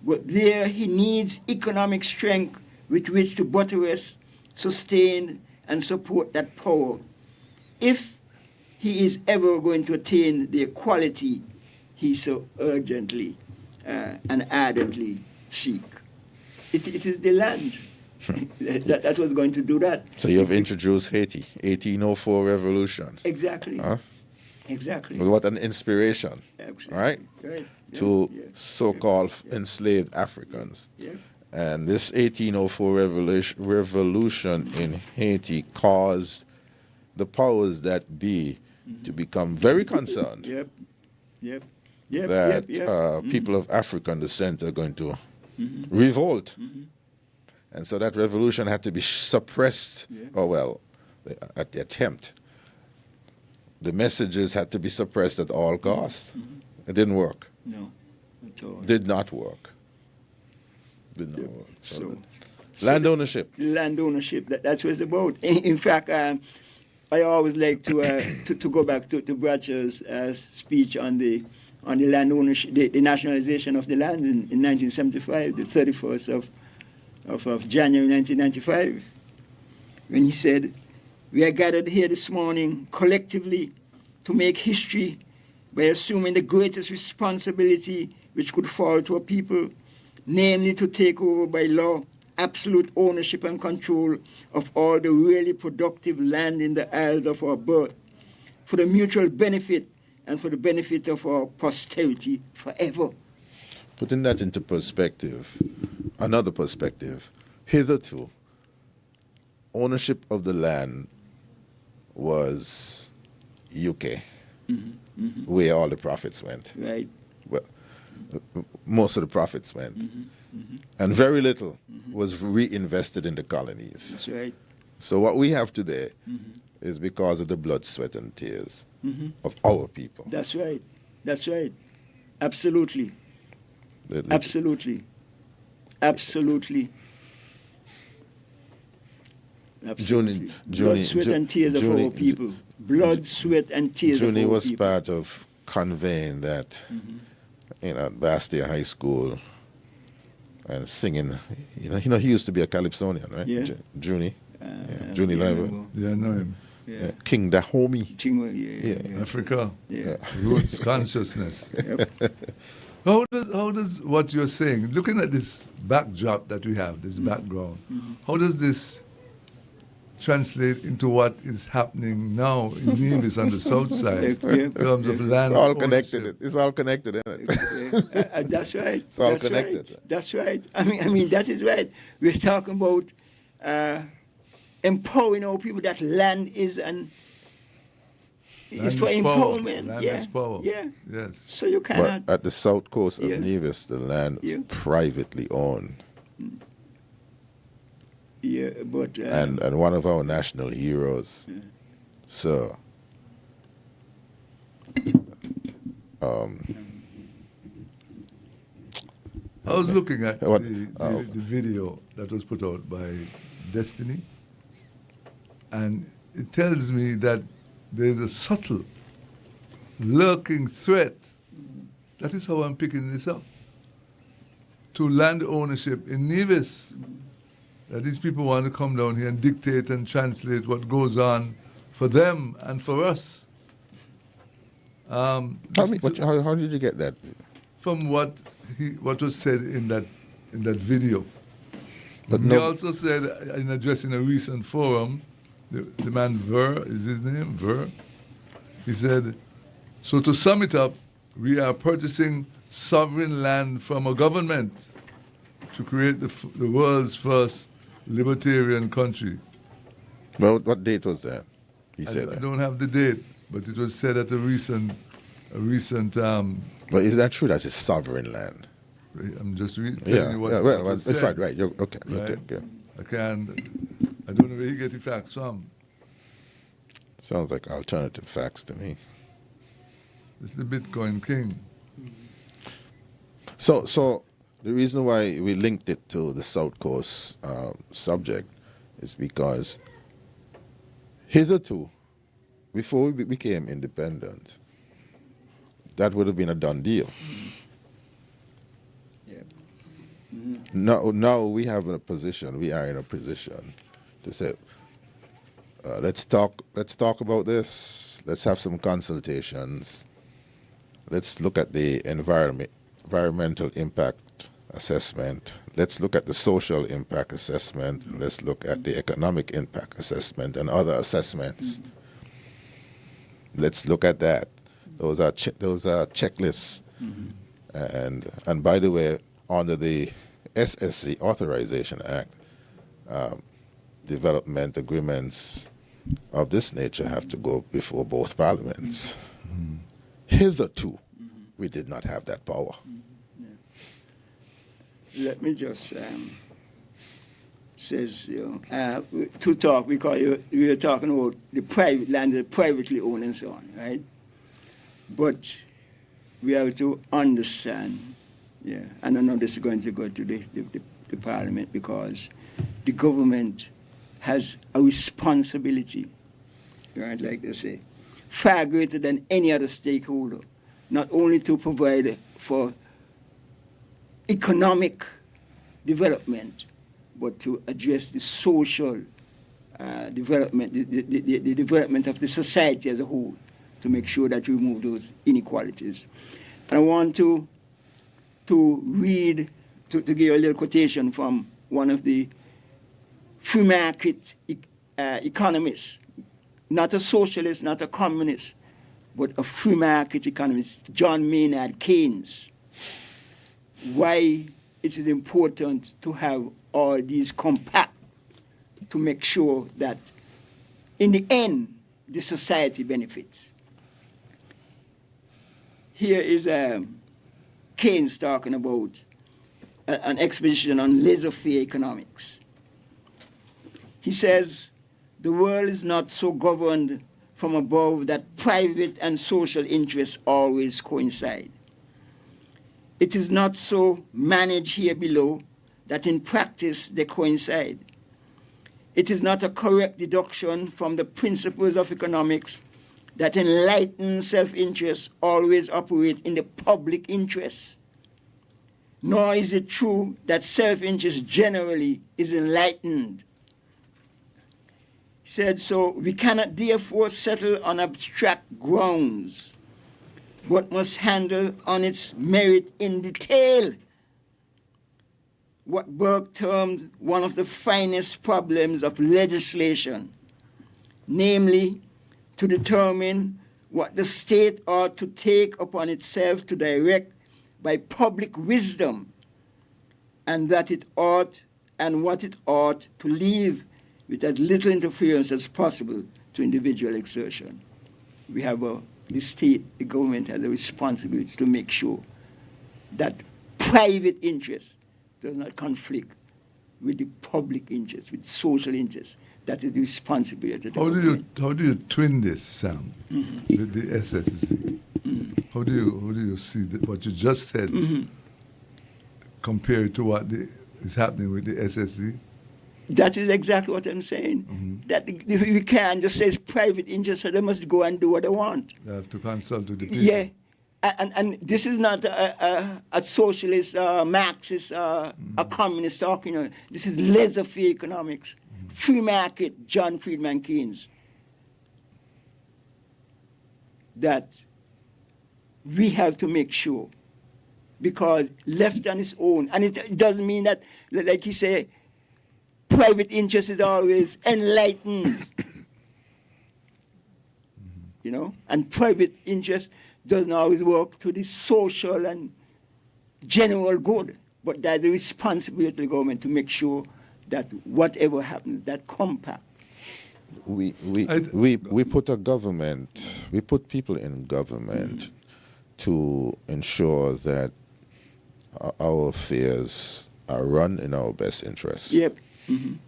but there he needs economic strength with which to buttress, sustain, and support that power. If he is ever going to attain the equality he so urgently and ardently seek. It is the land that was going to do that. So you have introduced Haiti, 1804 revolution. Exactly. Huh? Exactly. What an inspiration, Exactly. right? Right. To Yeah. so-called enslaved Africans. Yeah. And this 1804 revolution in Haiti caused the powers that be to become very concerned Yep. Yep. Yep. that Yep. people of African descent are going to revolt. And so that revolution had to be suppressed, at the attempt. The messages had to be suppressed at all costs. It didn't work. No. At all. Did not work. Did not work. So, Land ownership. Land ownership. That's what it's about. In fact, I always like to go back to Bradshaw's speech on the land ownership, the nationalization of the land in 1975, the 31st of January 1995, when he said, "We are gathered here this morning collectively to make history by assuming the greatest responsibility which could fall to a people, namely to take over by law absolute ownership and control of all the really productive land in the isles of our birth, for the mutual benefit and for the benefit of our posterity forever." Putting that into perspective, another perspective, hitherto, ownership of the land was UK, where all the profits went. Right. Well, most of the profits went. And very little was reinvested in the colonies. That's right. So what we have today is because of the blood, sweat, and tears of our people. That's right. That's right. Absolutely. Absolutely. Absolutely. Absolutely. Blood, sweat, and tears of our people. Blood, sweat, and tears of our people. Junie was part of conveying that, Bastia High School, and singing. He used to be a Calypsonian, right? Yeah. Junie. Junie Liver. Yeah, I know him. Yeah. King Dahomey. Yeah. Africa. Yeah. Roots consciousness. Yep. How does what you're saying, looking at this backdrop that we have, this background, how does this translate into what is happening now in Nevis on the south side in terms of land It's all ownership? connected. It's all connected, isn't it? That's right. It's all That's connected. Right. That's right. I mean, that is right. We're talking about empowering our people. That land is it's for empowerment. Land yeah. is power. Yeah. Yes. So you cannot. But at the south coast of Yeah. Nevis, the land was Yeah. privately owned. Yeah, but And one of our national heroes, Sir, I was looking at What? the video that was put out by Destiny, and it tells me that there's a subtle, lurking threat. That is how I'm picking this up. To land ownership in Nevis. That these people want to come down here and dictate and translate what goes on for them and for us. how did you get that? From what was said in that video. But He no- also said in addressing a recent forum, the man Ver, is his name, Ver? He said, so to sum it up, we are purchasing sovereign land from a government to create the world's first libertarian country. Well, what date was that? He said I that. don't have the date, but it was said at a recent. But is that true? That's a sovereign land. I'm just telling Yeah, you what. yeah. what Well, was that's said, right. Okay. Right? Okay. I don't know where you get the facts from. Sounds like alternative facts to me. It's the Bitcoin king. So the reason why we linked it to the South Coast subject is because hitherto, before we became independent, that would have been a done deal. Yeah. Now we are in a position to say, let's talk about this. Let's have some consultations. Let's look at the environmental impact assessment. Let's look at the social impact assessment. Let's look at the economic impact assessment and other assessments. Let's look at that. Those are checklists. And by the way, under the SSC Authorization Act, development agreements of this nature have to go before both parliaments. Hitherto, we did not have that power. Let me just says to talk, because we were talking about the private land, the privately owned and so on, right? But we have to understand, and I know this is going to go to the parliament, because the government has a responsibility, right, like they say, far greater than any other stakeholder, not only to provide for economic development, but to address the social development, the development of the society as a whole, to make sure that we remove those inequalities. And I want to read, to give you a little quotation from one of the free market economists, not a socialist, not a communist, but a free market economist, John Maynard Keynes, why it is important to have all these compact to make sure that in the end, the society benefits. Here is Keynes talking about an exposition on laissez-faire economics. He says, the world is not so governed from above that private and social interests always coincide. It is not so managed here below that in practice they coincide. It is not a correct deduction from the principles of economics that enlightened self-interests always operate in the public interest. Nor is it true that self-interest generally is enlightened. He said, so we cannot therefore settle on abstract grounds, but must handle on its merit in detail what Burke termed one of the finest problems of legislation, namely to determine what the state ought to take upon itself to direct by public wisdom, and that it ought and what it ought to leave with as little interference as possible to individual exertion. We have the state, the government has a responsibility to make sure that private interest does not conflict with the public interest, with social interest. That is the responsibility of the government. How do you twin this, Sam, with the SSC? How do you see what you just said compared to what is happening with the SSC? That is exactly what I'm saying. That we can't just say it's private interest, so they must go and do what they want. They have to consult with the people. Yeah, and this is not a socialist, Marxist, a communist talking. This is laissez-faire economics, free market, John Friedman Keynes. That we have to make sure, because left on its own, and it doesn't mean that, like he said, private interest is always enlightened, and private interest doesn't always work to the social and general good, but that's the responsibility of the government to make sure that whatever happens, that compact. We put people in government to ensure that our affairs are run in our best interests. Yep.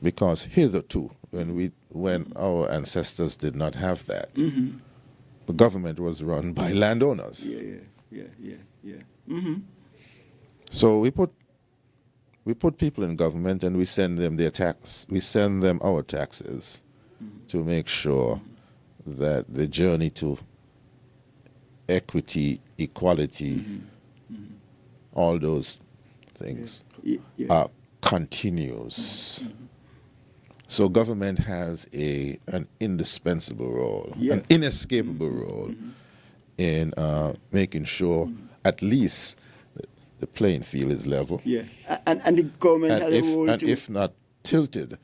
Because hitherto, when our ancestors did not have that, the government was run by landowners. Yeah. So we put people in government and we send them their tax. We send them our taxes to make sure that the journey to equity, equality, all those things continues. So government has an indispensable role, an inescapable role in making sure at least the playing field is level. Yeah, and the government has a role and to... if not tilted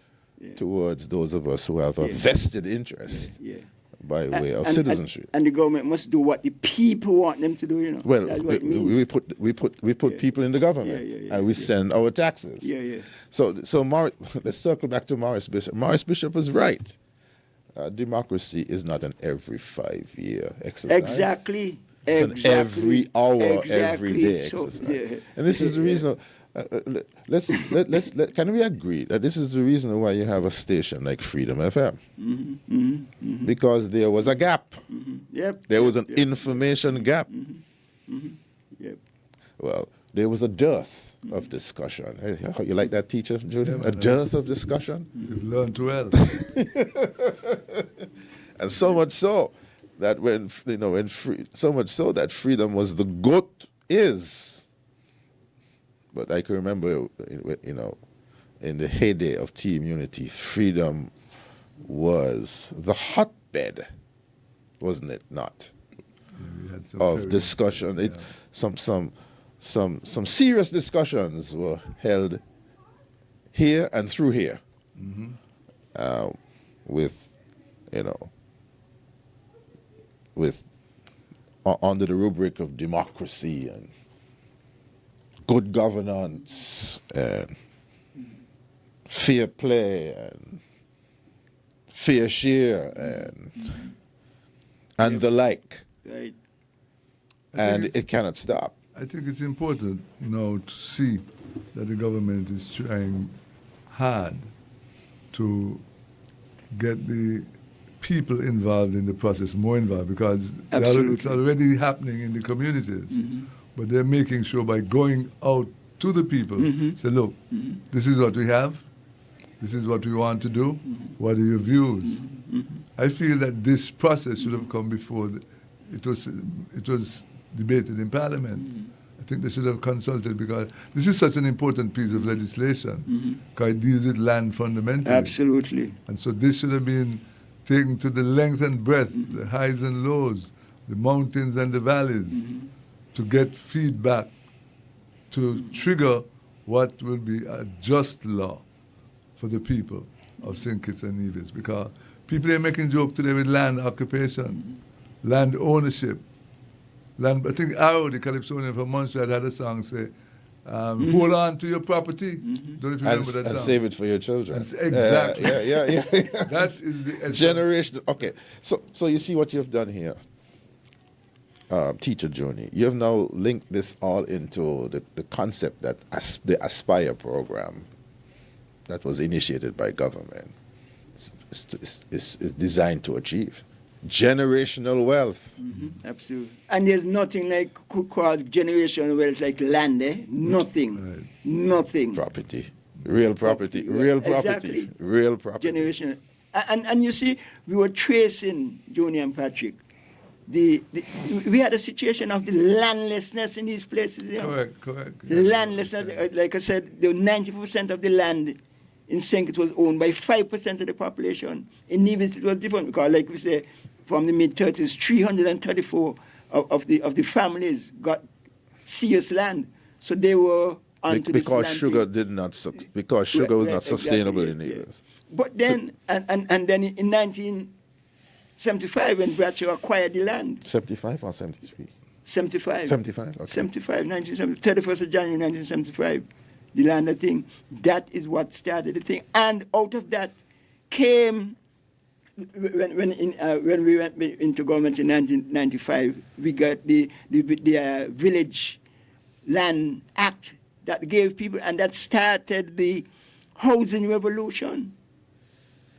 towards those of us who have a vested interest by way of citizenship. And the government must do what the people want them to do, you know. Well, that's what it means. we put people in the government, and we send our taxes. So let's circle back to Morris Bishop. Morris Bishop was right. Democracy is not an every 5-year exercise. Exactly. It's an every hour, every day exercise. And this is the reason. Can we agree that this is the reason why you have a station like Freedom FM? Because there was a gap. There was an information gap. Well, there was a dearth of discussion. Hey, you like that, teacher, Julian? A dearth of discussion? You've learned well. And so much so that so much so that freedom was the GOAT is. But I can remember, in the heyday of Team Unity, freedom was the hotbed, wasn't it not? We had of discussion. Some serious discussions were held here and through here, under the rubric of democracy and good governance and fair play and fair share and the like. Right. And it cannot stop. I think it's important now to see that the government is trying hard to get the people involved in the process more involved, because it's already happening in the communities. But they're making sure by going out to the people, say, look, this is what we have, this is what we want to do, what are your views? I feel that this process should have come before it was debated in Parliament. I think they should have consulted, because this is such an important piece of legislation, because it deals with land fundamentally. Absolutely. And so this should have been taken to the length and breadth, the highs and lows, the mountains and the valleys, to get feedback, to trigger what will be a just law for the people of St. Kitts and Nevis. Because people are making jokes today with land occupation, land ownership. Land, I think Arrow, the Calypsonian from Montreal, had a song say, hold on to your property. Don't you remember that song? And save it for your children. Exactly. Yeah. That is the essence. Generation. Okay. So you see what you've done here. Teacher Journey, you have now linked this all into the concept that the Aspire program that was initiated by government is designed to achieve generational wealth. Absolutely. And there's nothing like could cause generational wealth like land, eh? Nothing. Right. Nothing. Property. Real property. Real property. Exactly. Real property. Generational. And you see, we were tracing, Junior and Patrick, we had a situation of the landlessness in these places. You know? Correct. Landlessness, like I said, the 90% of the land in St. Kitts was owned by 5% of the population. In Nevis it was different, because like we say, from the mid-30s, 334 of the families got serious land. So they were onto this land. Because sugar was not sustainable in Nevis. But then, and then in 1975, when Bradshaw acquired the land. 75 or 73? 75. 75, okay. 75, 1970, 31st of January 1975. the land thing. That is what started the thing. And out of that came, when we went into government in 1995, we got the Village Land Act that gave people, and that started the housing revolution.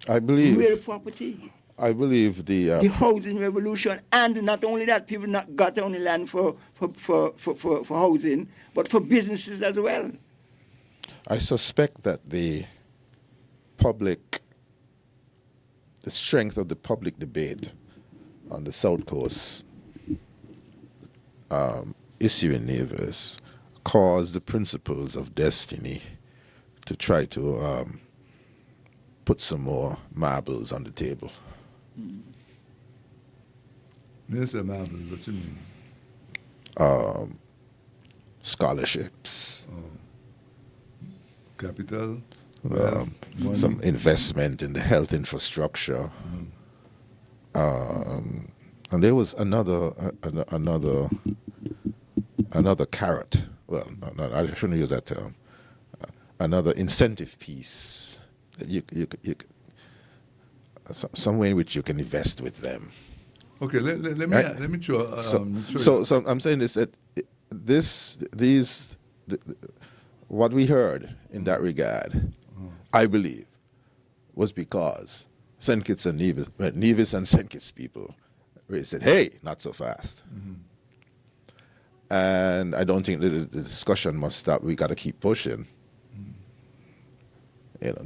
I believe. Real property. I believe the housing revolution, and not only that, people not got only land for housing, but for businesses as well. I suspect that the strength of the public debate on the South Coast issue in Nevis caused the principles of destiny to try to put some more marbles on the table. Minister marbles, what you mean? Scholarships. Capital. Some investment in the health infrastructure. And there was another carrot. Well, no, I shouldn't use that term. Another incentive piece that you some way in which you can invest with them. Okay, let me Right? let me show. So I'm saying this that what we heard in that regard, I believe, was because St. Kitts and Nevis and St. Kitts people really said, "Hey, not so fast." And I don't think that the discussion must stop. We got to keep pushing.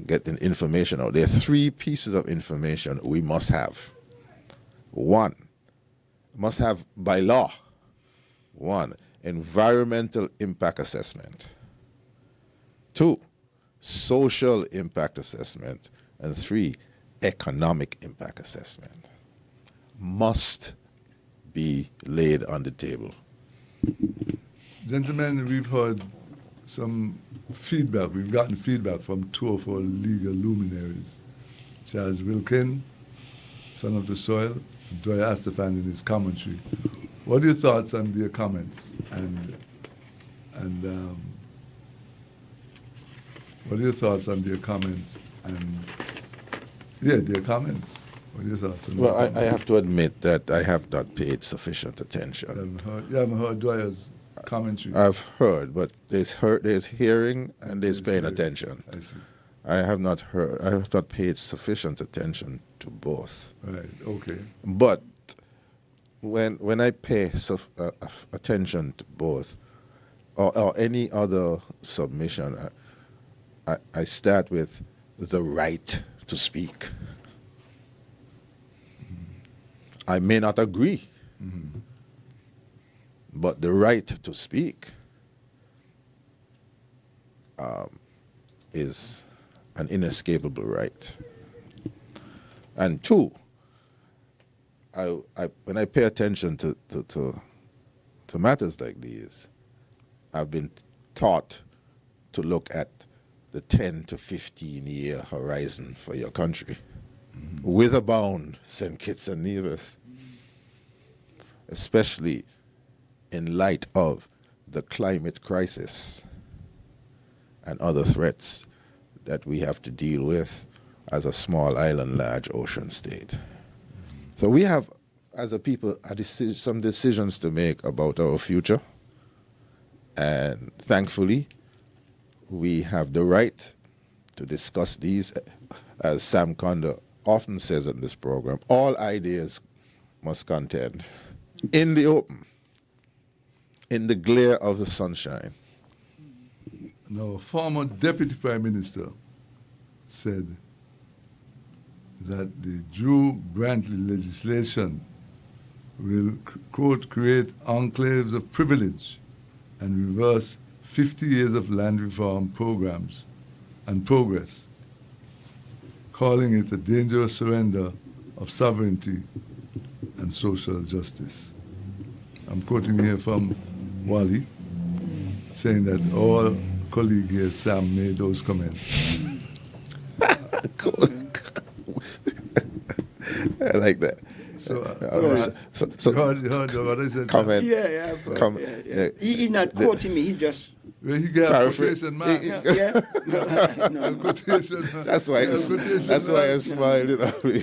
Getting information out. There are 3 pieces of information we must have. 1, must have by law. 1, environmental impact assessment. 2, social impact assessment. And 3, economic impact assessment. Must be laid on the table. Gentlemen, we've heard some feedback. We've gotten feedback from 2 of our legal luminaries. Charles Wilkin, son of the soil, Doyle Astafan in his commentary. What are your thoughts on their comments? And what are your thoughts on their comments? And their comments. What are your thoughts on Well, I have to admit that I have not paid sufficient attention. You haven't heard Doyle's commentary? I've heard, but there's hearing and there's paying attention. I see. I have not paid sufficient attention to both. Right, okay. But when I pay attention to both, or any other submission, I start with the right to speak. I may not agree, but the right to speak is an inescapable right. And 2, when I pay attention to matters like these, I've been taught to look at the 10 to 15 year horizon for your country. With a bound, St. Kitts and Nevis, especially in light of the climate crisis and other threats that we have to deal with as a small island, large ocean state. So we have, as a people, some decisions to make about our future, and thankfully, we have the right to discuss these. As Sam Conda often says in this program, all ideas must contend in the open, in the glare of the sunshine. Now, a former deputy prime minister said that the Drew Brantley legislation will, quote, create enclaves of privilege and reverse 50 years of land reform programs and progress, calling it a dangerous surrender of sovereignty and social justice. I'm quoting here from Wally, saying that our colleague here, Sam, made those comments. I like that. So, So you heard what I said? comment. Yeah. Comment. He's not quoting me. He just When he got Paraphrase. quotation mark. Yeah. No. Quotation mark. That's why I smiled.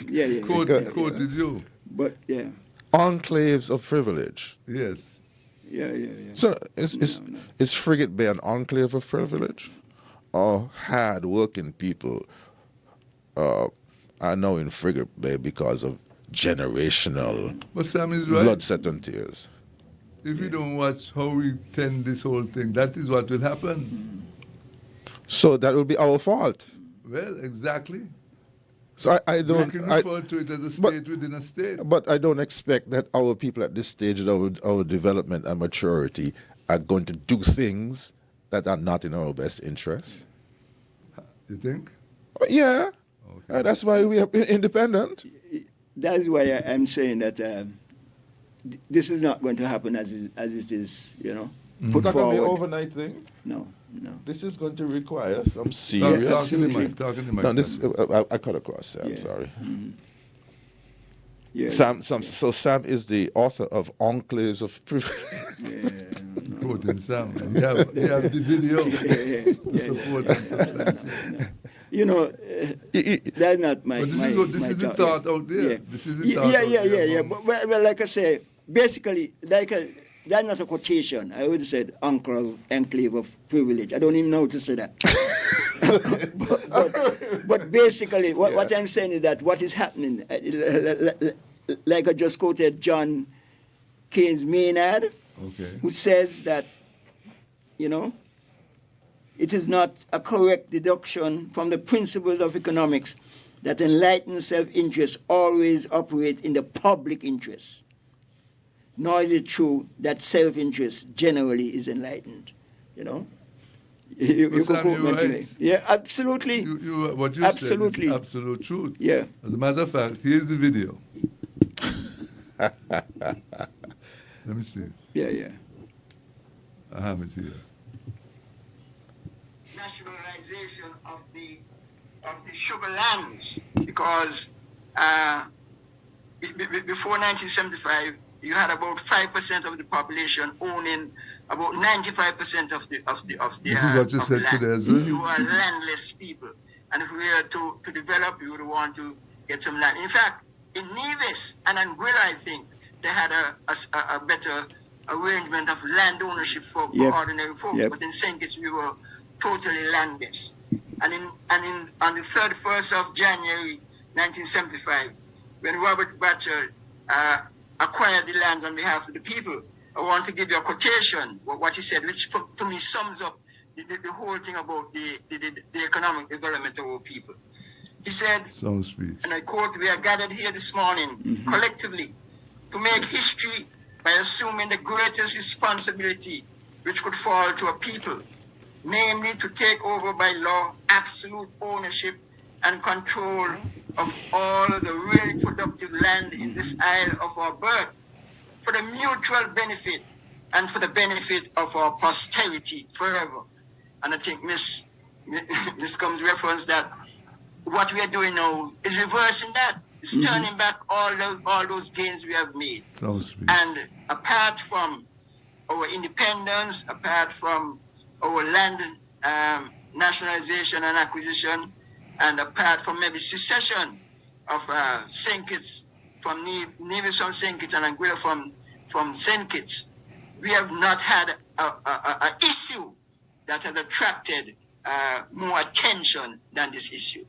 Yeah. Quoted you. But yeah. Enclaves of privilege. Yes. Yeah. So is Frigate Bay an enclave of privilege? Or hard-working people are now in Frigate Bay because of generational But Sam is right. blood, sweat, and tears? If you don't watch how we tend this whole thing, that is what will happen. So that will be our fault. Well, exactly. So I We don't. can refer to it as a state within a state. But I don't expect that our people at this stage of our development and maturity are going to do things that are not in our best interest. You think? Yeah. Okay. That's why we are independent. That's why I'm saying that this is not going to happen as it is, put It's not going to be an forward. overnight thing. No. This is going to require some serious. Talking to Mike. No, this I cut across Sam. Yeah. Sorry. Mm-hmm. Yeah. So Sam is the author of Enclaves of Privilege. Quoting Sam. You have the video to support and substantiate. That's not my. But this is the thought. thought out there. Yeah. This is the thought out there. Yeah. But like I say, basically, that's not a quotation. I would have said enclave of privilege. I don't even know how to say that. but basically, what I'm saying is that what is happening, like I just quoted John Keynes Maynard, who says that, it is not a correct deduction from the principles of economics that enlightened self-interest always operate in the public interest. Nor is it true that self-interest generally is enlightened. You can quote me to me. Yeah, absolutely. What you absolutely. said is absolute truth. Yeah. As a matter of fact, here's the video. Let me see. Yeah. I have it here. Nationalization of the sugar lands, because before 1975, you had about 5% of the population owning about 95% of the This is what you said land. today as well. You are landless people, and if we were to develop, you would want to get some land. In fact, in Nevis and Anguilla, I think they had a better arrangement of land ownership for ordinary folks. But in St. Kitts, we were totally landless. And on the 31st of January 1975, when Robert Batcher acquired the land on behalf of the people, I want to give you a quotation of what he said, which to me sums up the whole thing about the economic development of our people. He said, and I quote, "We are gathered here this morning collectively to make history by assuming the greatest responsibility which could fall to a people, namely to take over by law absolute ownership and control of all the really productive land in this isle of our birth, for the mutual benefit and for the benefit of our posterity forever." And I think Miss comes reference that what we are doing now is reversing that. It's turning back all those gains we have made. And apart from our independence, apart from our land nationalization and acquisition, and apart from maybe secession of St. Kitts from Nevis from St. Kitts and Anguilla from St. Kitts, we have not had an issue that has attracted more attention than this issue.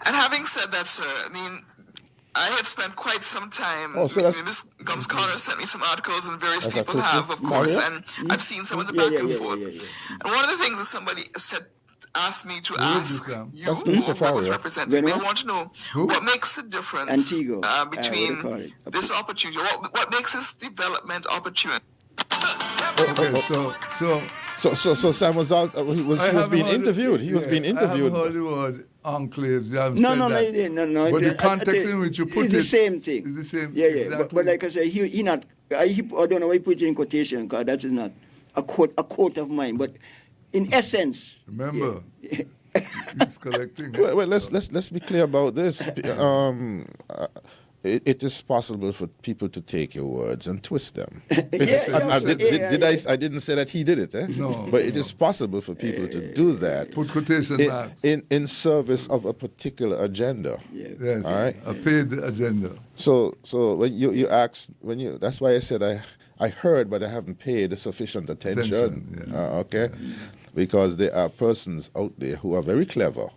And having said that, sir, I mean, I have spent quite some time. Oh, so that's Ms. Gums Connor sent me some articles, and various people have, of course, and I've seen some of the back and forth. And one of the things that somebody asked me to ask you, who was representing, they want to know what makes the difference between this opportunity, what makes this development opportunity. So Sam was out. He was being interviewed. He was being interviewed. I haven't heard the word enclaves. You haven't No. But the context in which you put it is the same thing. It's the same. Yeah. Exactly. But like I said, I don't know why he put it in quotation, because that is not a quote of mine. But in essence, remember, he's collecting. Well, let's be clear about this. it is possible for people to take your words and twist them. I didn't say that he did it, No, but it is possible for people to do that. Put quotation marks. In service of a particular agenda. Yes, all right? a paid agenda. So when you asked, that's why I said I heard, but I haven't paid sufficient attention. Okay? Because there are persons out there who are very clever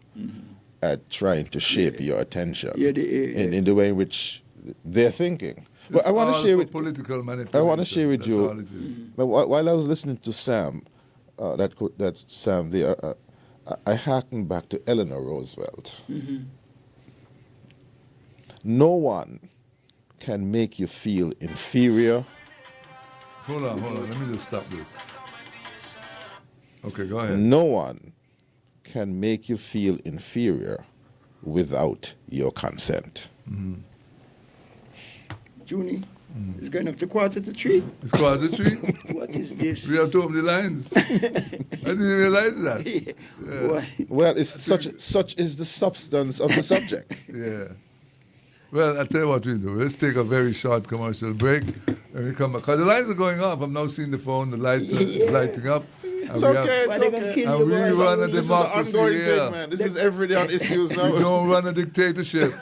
at trying to shape your attention in the way in which they're thinking. But I want to share with political manipulation. I want to share with you. But while I was listening to Sam, that Sam there, I harkened back to Eleanor Roosevelt. No one can make you feel inferior. Hold on. Let me just stop this. Okay, go ahead. No one can make you feel inferior without your consent. Junie, it's going up to 2:45. It's 2:45? What is this? We have to open the lines. I didn't realize that. Yeah. Well, it's such is the substance of the subject. Yeah. Well, I'll tell you what we'll do. Let's take a very short commercial break and we come back. Because the lines are going off. I'm now seeing the phone, the lights are lighting up. It's okay, it's okay. And we run a democracy. This is an ongoing thing, man. This is every day on issues now. We don't run a dictatorship.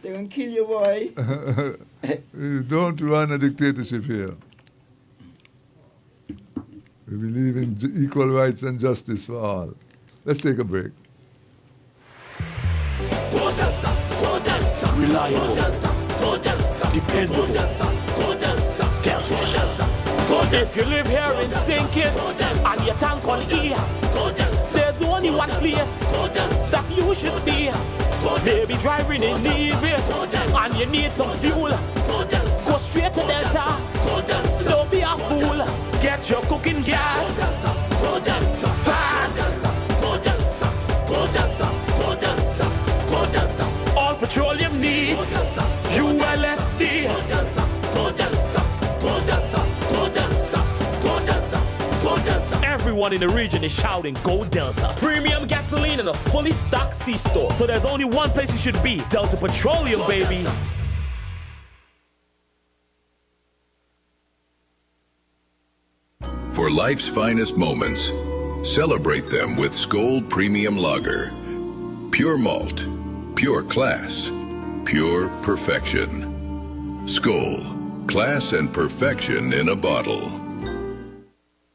They're going to kill you, boy. We don't run a dictatorship here. We believe in equal rights and justice for all. Let's take a break. Reliable, dependable, Delta. If you live here in St. Kitts and your tank on E, there's only one place that you should be. Maybe driving in Nevis and you need some fuel. Go straight to Delta. Don't be a fool. Get your cooking gas fast. All petroleum needs ULSD. Everyone in the region is shouting, go Delta. Premium gasoline in a fully stocked C-store. So there's only one place you should be. Delta Petroleum, baby. For life's finest moments, celebrate them with Skoal Premium Lager. Pure malt, pure class, pure perfection. Skoal, class and perfection in a bottle.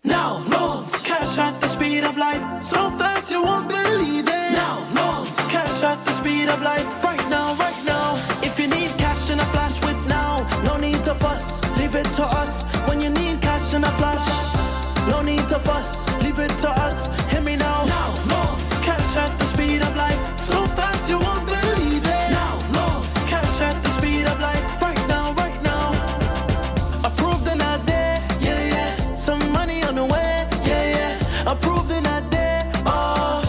Now loans, cash at the speed of life, so fast you won't believe it. Now loans, cash at the speed of life, right now, right now. If you need cash in a flash with now, no need to fuss, leave it to us. When you need cash in a flash, no need to fuss, leave it to us. Hear me now. Now loans, cash at the speed of life, so fast you won't believe it. Now loans, cash at the speed of life, right now, right now. Approved in a day, yeah, yeah. Some money on the way, yeah, yeah. Approved in a day, oh,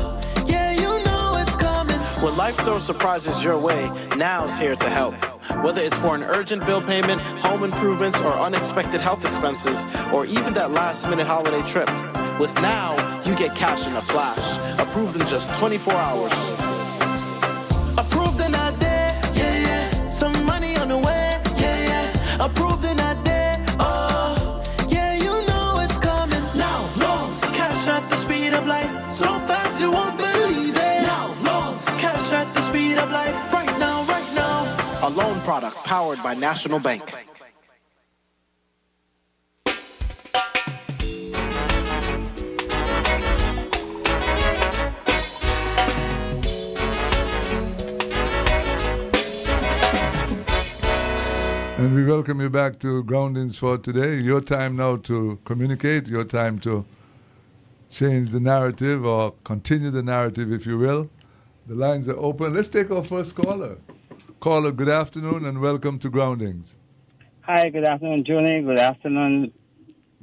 yeah, you know it's coming. When life throws surprises your way, now's here to help. Whether it's for an urgent bill payment, home improvements, or unexpected health expenses, or even that last-minute holiday trip. With Now, you get cash in a flash, approved in just 24 hours. Approved in a day, yeah, yeah. Some money on the way, yeah, yeah. Approved in a day, oh, yeah, you know it's coming. Now loans, cash at the speed of life, so fast you won't believe it. Now loans, cash at the speed of life, right now, right now. A loan product powered by National Bank. And we welcome you back to Groundings for today. Your time now to communicate, your time to change the narrative or continue the narrative, if you will. The lines are open. Let's take our first caller. Caller, good afternoon and welcome to Groundings. Hi, good afternoon, Junie. Good afternoon,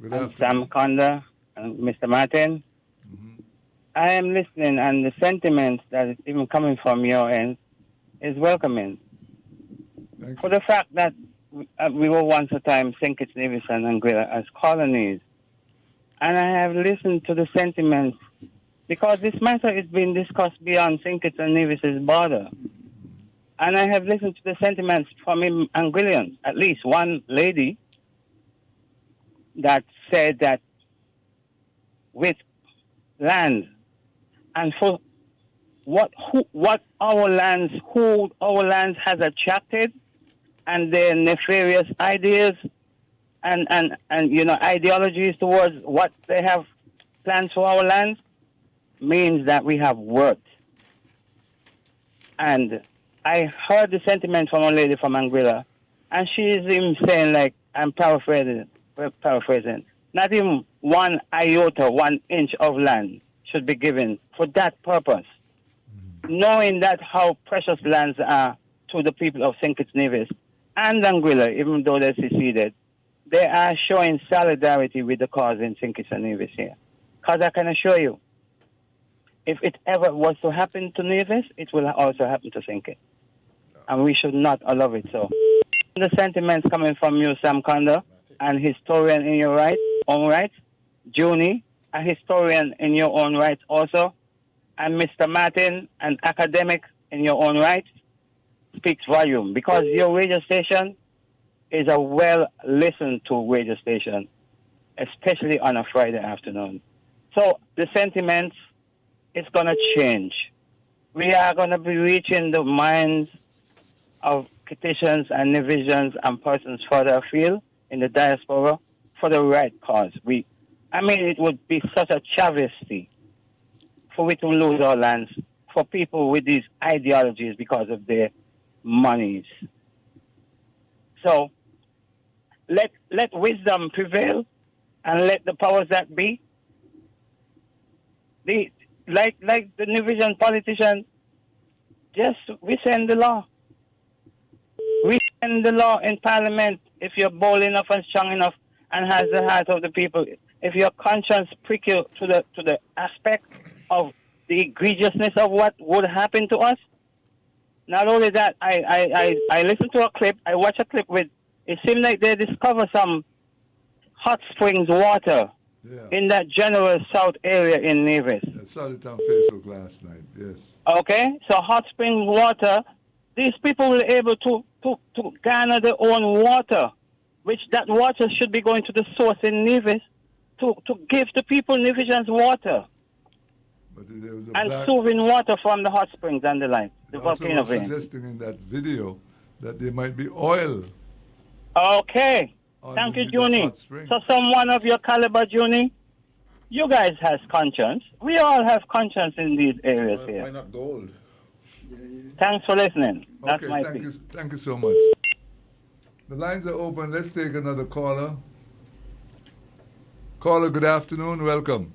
Good afternoon. Sam Conda and Mr. Martin. I am listening, and the sentiment that is even coming from your end is welcoming. For the fact that we were once a time St. Kitts, Nevis, and Anguilla as colonies. And I have listened to the sentiments because this matter is being discussed beyond St. Kitts and Nevis's border. And I have listened to the sentiments from Anguillians, at least one lady that said that with land and for what our lands, who our lands has attracted, and their nefarious ideas and ideologies towards what they have plans for our lands, means that we have worked. And I heard the sentiment from a lady from Anguilla, and she is even saying, like, I'm paraphrasing, not even 1 iota, 1 inch of land should be given for that purpose. Knowing that how precious lands are to the people of St. Kitts Nevis and Anguilla, even though they're seceded, they are showing solidarity with the cause in St. Kitts and Nevis here. Because I can assure you, if it ever was to happen to Nevis, it will also happen to St. Kitts. And we should not allow it so. The sentiments coming from you, Sam Conda, an historian in your own right, Junie, a historian in your own right also, and Mr. Martin, an academic in your own right, speaks volume, because your radio station is a well-listened to radio station, especially on a Friday afternoon. So the sentiments is going to change. We are going to be reaching the minds of Kittitians and Nevisians and persons further afield in the diaspora for the right cause. It would be such a travesty for we to lose our lands for people with these ideologies because of their monies. So let wisdom prevail and let the powers that be. Like the Nevisian politicians, just rescind the law. Rescind the law in Parliament if you're bold enough and strong enough and has the heart of the people. If your conscience prick you to the aspect of the egregiousness of what would happen to us. Not only that, I listened to a clip, I watched a clip with, it seemed like they discovered some hot springs water in that general south area in Nevis. I saw it on Facebook last night, yes. Okay, so hot spring water, these people were able to garner their own water, which that water should be going to the source in Nevis to give the people Nevisians water. But there was and soothing water from the hot springs and the like, the volcano vein. Suggesting in that video that there might be oil. Okay. Thank you, Junie. So someone of your caliber, Junie, you guys has conscience. We all have conscience in these areas here. Why not gold? Thanks for listening. That's my thank piece. you. Thank you so much. The lines are open. Let's take another caller. Caller, good afternoon. Welcome.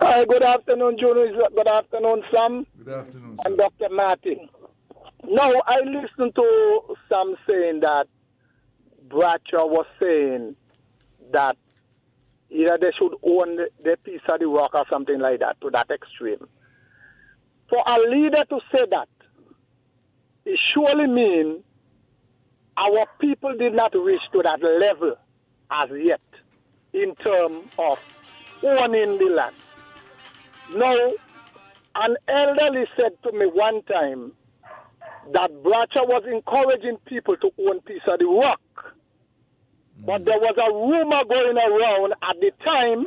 Hi, good afternoon, Junie. Good afternoon, Sam. Good afternoon, and Dr. Martin. Now, I listened to Sam saying that Bradshaw was saying that either they should own the piece of the rock or something like that, to that extreme. For a leader to say that, it surely means our people did not reach to that level as yet in terms of owning the land. Now, an elderly said to me one time that Bradshaw was encouraging people to own piece of the rock. But there was a rumor going around at the time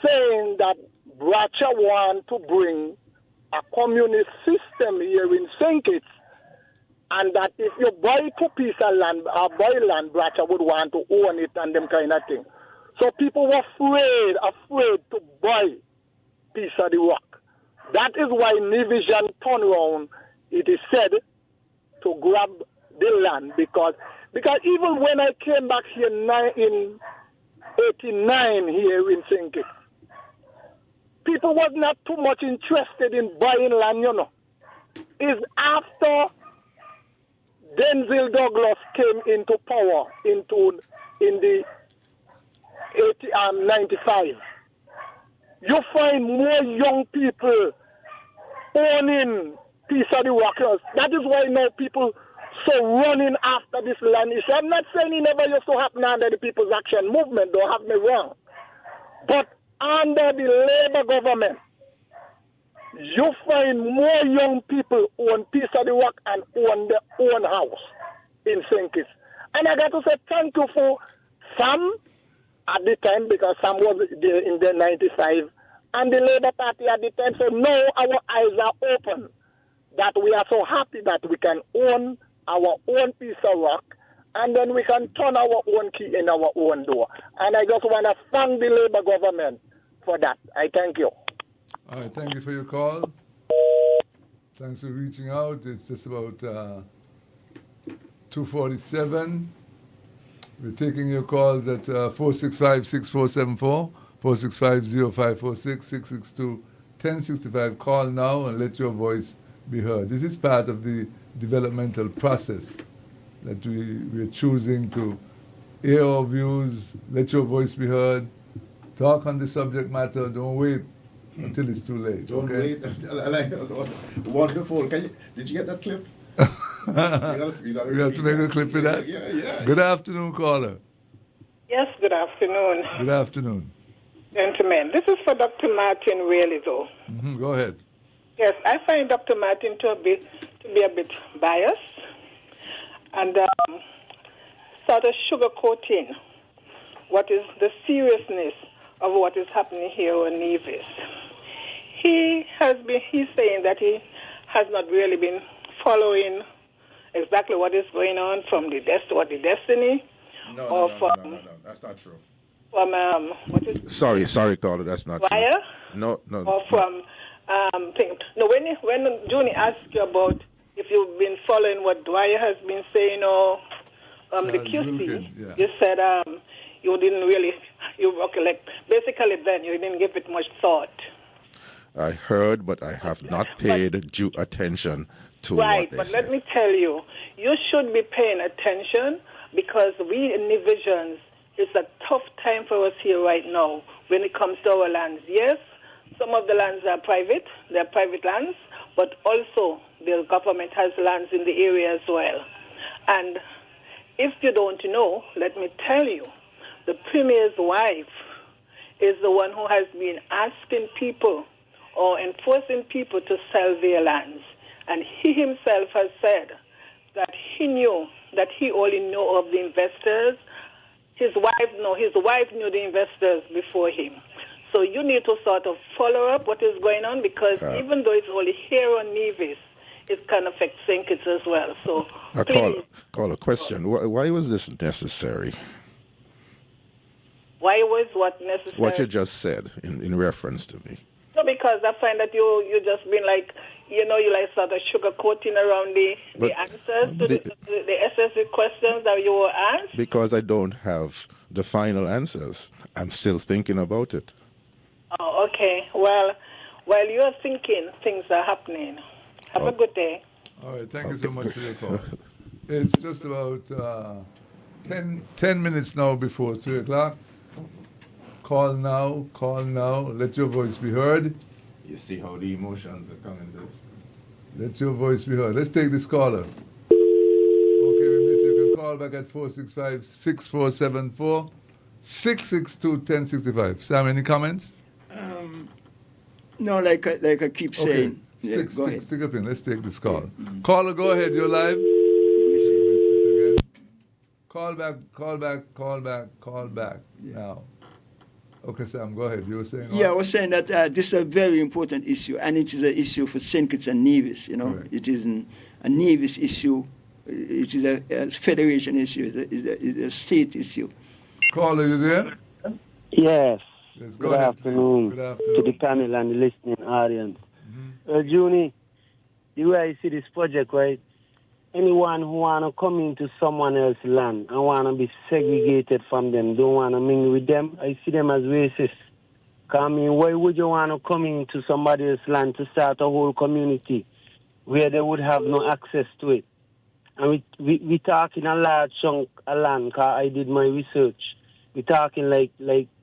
saying that Bradshaw wanted to bring a communist system here in St. Kitts, and that if you buy 2 pieces of land, Bradshaw would want to own it and them kind of thing. So people were afraid to buy piece of the rock. That is why Nevisian turned around, it is said, to grab the land, because even when I came back here in 89 here in St. Kitts, people was not too much interested in buying land, you know. It's after Denzel Douglas came into power in the 95. You find more young people owning piece of the rock. That is why now people so running after this land issue. I'm not saying it never used to happen under the People's Action Movement, don't have me wrong. But under the Labour government, you find more young people own piece of the rock and own their own house in St. Kitts. And I got to say thank you for Sam at the time, because Sam was there in the 95, and the Labour Party at the time said, no, our eyes are open, that we are so happy that we can own our own piece of rock, and then we can turn our own key in our own door. And I just want to thank the Labour government for that. I thank you. All right, thank you for your call. Thanks for reaching out. It's just about 2:47. We're taking your calls at 465-6474, 465-0546, 662-1065. Call now and let your voice be heard. This is part of the developmental process that we're choosing to air our views, let your voice be heard, talk on the subject matter. Don't wait until it's too late. Don't okay? wait. Wonderful. Did you get that clip? We have to make a clip of that? Yeah. Good afternoon, caller. Yes, good afternoon. Good afternoon. Gentlemen, this is for Dr. Martin really, though. Go ahead. Yes, I find Dr. Martin to be a bit biased and sort of sugarcoating what is the seriousness of what is happening here on Nevis. He's saying that he has not really been following exactly what is going on from the destiny. No, that's not true. From what is Sorry, caller, that's not Dwyer? True. No. Or from when Junie asked you about if you've been following what Dwyer has been saying or the QC, you said you didn't really recollect. Basically, then you didn't give it much thought. I heard, but I have not paid due attention to what they but said. let me tell you, you should be paying attention, because we in Divisions, it's a tough time for us here right now when it comes to our lands. Yes, some of the lands are private, they're private lands, but also the government has lands in the area as well. And if you don't know, let me tell you, the Premier's wife is the one who has been asking people or enforcing people to sell their lands. And he himself has said that he only knew of the investors. His wife knew the investors before him. So you need to sort of follow up what is going on, because even though it's only here on Nevis, it can affect St. Kitts as well. So call a question. Why was this necessary? Why was what necessary? What you just said in reference to me. No, because I find that you just been like, you like sort of sugarcoating around the answers to the SSC questions that you were asked. Because I don't have the final answers. I'm still thinking about it. Oh, okay. Well, while you're thinking, things are happening. Have a good day. All right, thank you so much for your call. It's just about 10 minutes now before 3 o'clock. Call now, let your voice be heard. You see how the emotions are coming to us. Let your voice be heard. Let's take this caller. Okay, you can call back at 465-6474, 662-1065. Sam, any comments? No, like I keep saying. Okay. Go ahead. Stick up in. Let's take this call. Caller, go ahead. You're live. Call back now. Okay, Sam, go ahead. You were saying I was saying that this is a very important issue, and it is an issue for St. Kitts and Nevis. Right. It isn't a Nevis issue. It is a federation issue. It's a state issue. Caller, you there? Yes. Good afternoon to the panel and the listening audience. Junie, the way I see this project, right? Anyone who want to come into someone else's land and want to be segregated from them, don't want to mingle with them, I see them as racist. Why would you want to come into somebody else's land to start a whole community where they would have no access to it? And we talking a large chunk of land, because I did my research. We talking like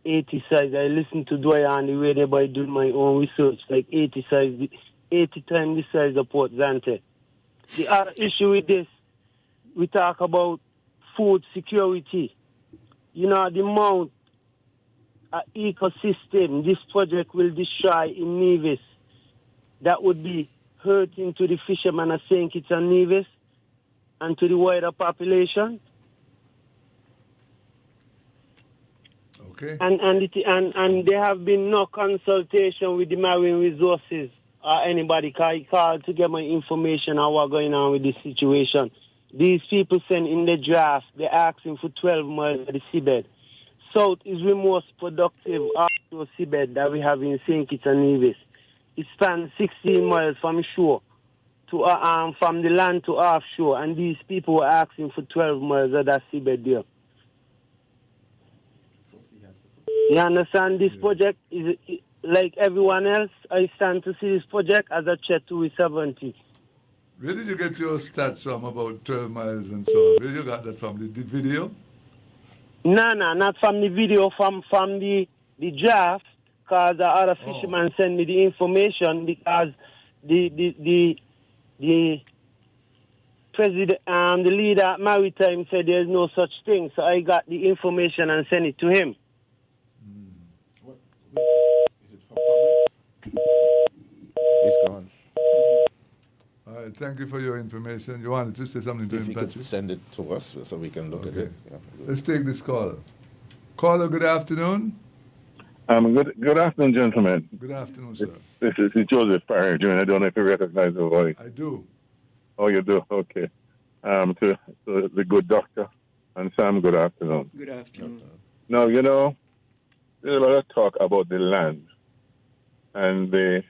80 size. I listened to Dwyer on the radio, but I did my own research, like 80 times the size of Port Zante. The other issue with this, we talk about food security. The amount of ecosystem this project will destroy in Nevis. that would be hurting to the fishermen of St. Kitts and Nevis and to the wider population. Okay. And there have been no consultation with the Marine Resources or anybody. He called to get my information on what's going on with this situation. These people sent in the draft, they're asking for 12 miles of the seabed. South is the most productive offshore seabed that we have in St. Kitts and Nevis. It spans 16 miles from shore to from the land to offshore, and these people were asking for 12 miles of that seabed there. You understand? This project is like everyone else. I stand to see this project as a threat to sovereignty. Where did you get your stats from about 12 miles and so on? Where you got that from? The video? No, not from the video, from the draft, because the other fisherman sent me the information because the president, the leader at Maritime said there's no such thing. So I got the information and sent it to him. It's gone. All right, thank you for your information. You wanted to say something to him, Patrick? Could send it to us so we can look at it. Yeah. Let's take this call. Caller, good afternoon. Good afternoon, gentlemen. Good afternoon, sir. This is Joseph Parrish, and I don't know if you recognize the voice. I do. Oh, you do? Okay. To the good doctor and Sam, good afternoon. Good afternoon. Now, you know, there's a lot of talk about the land, and the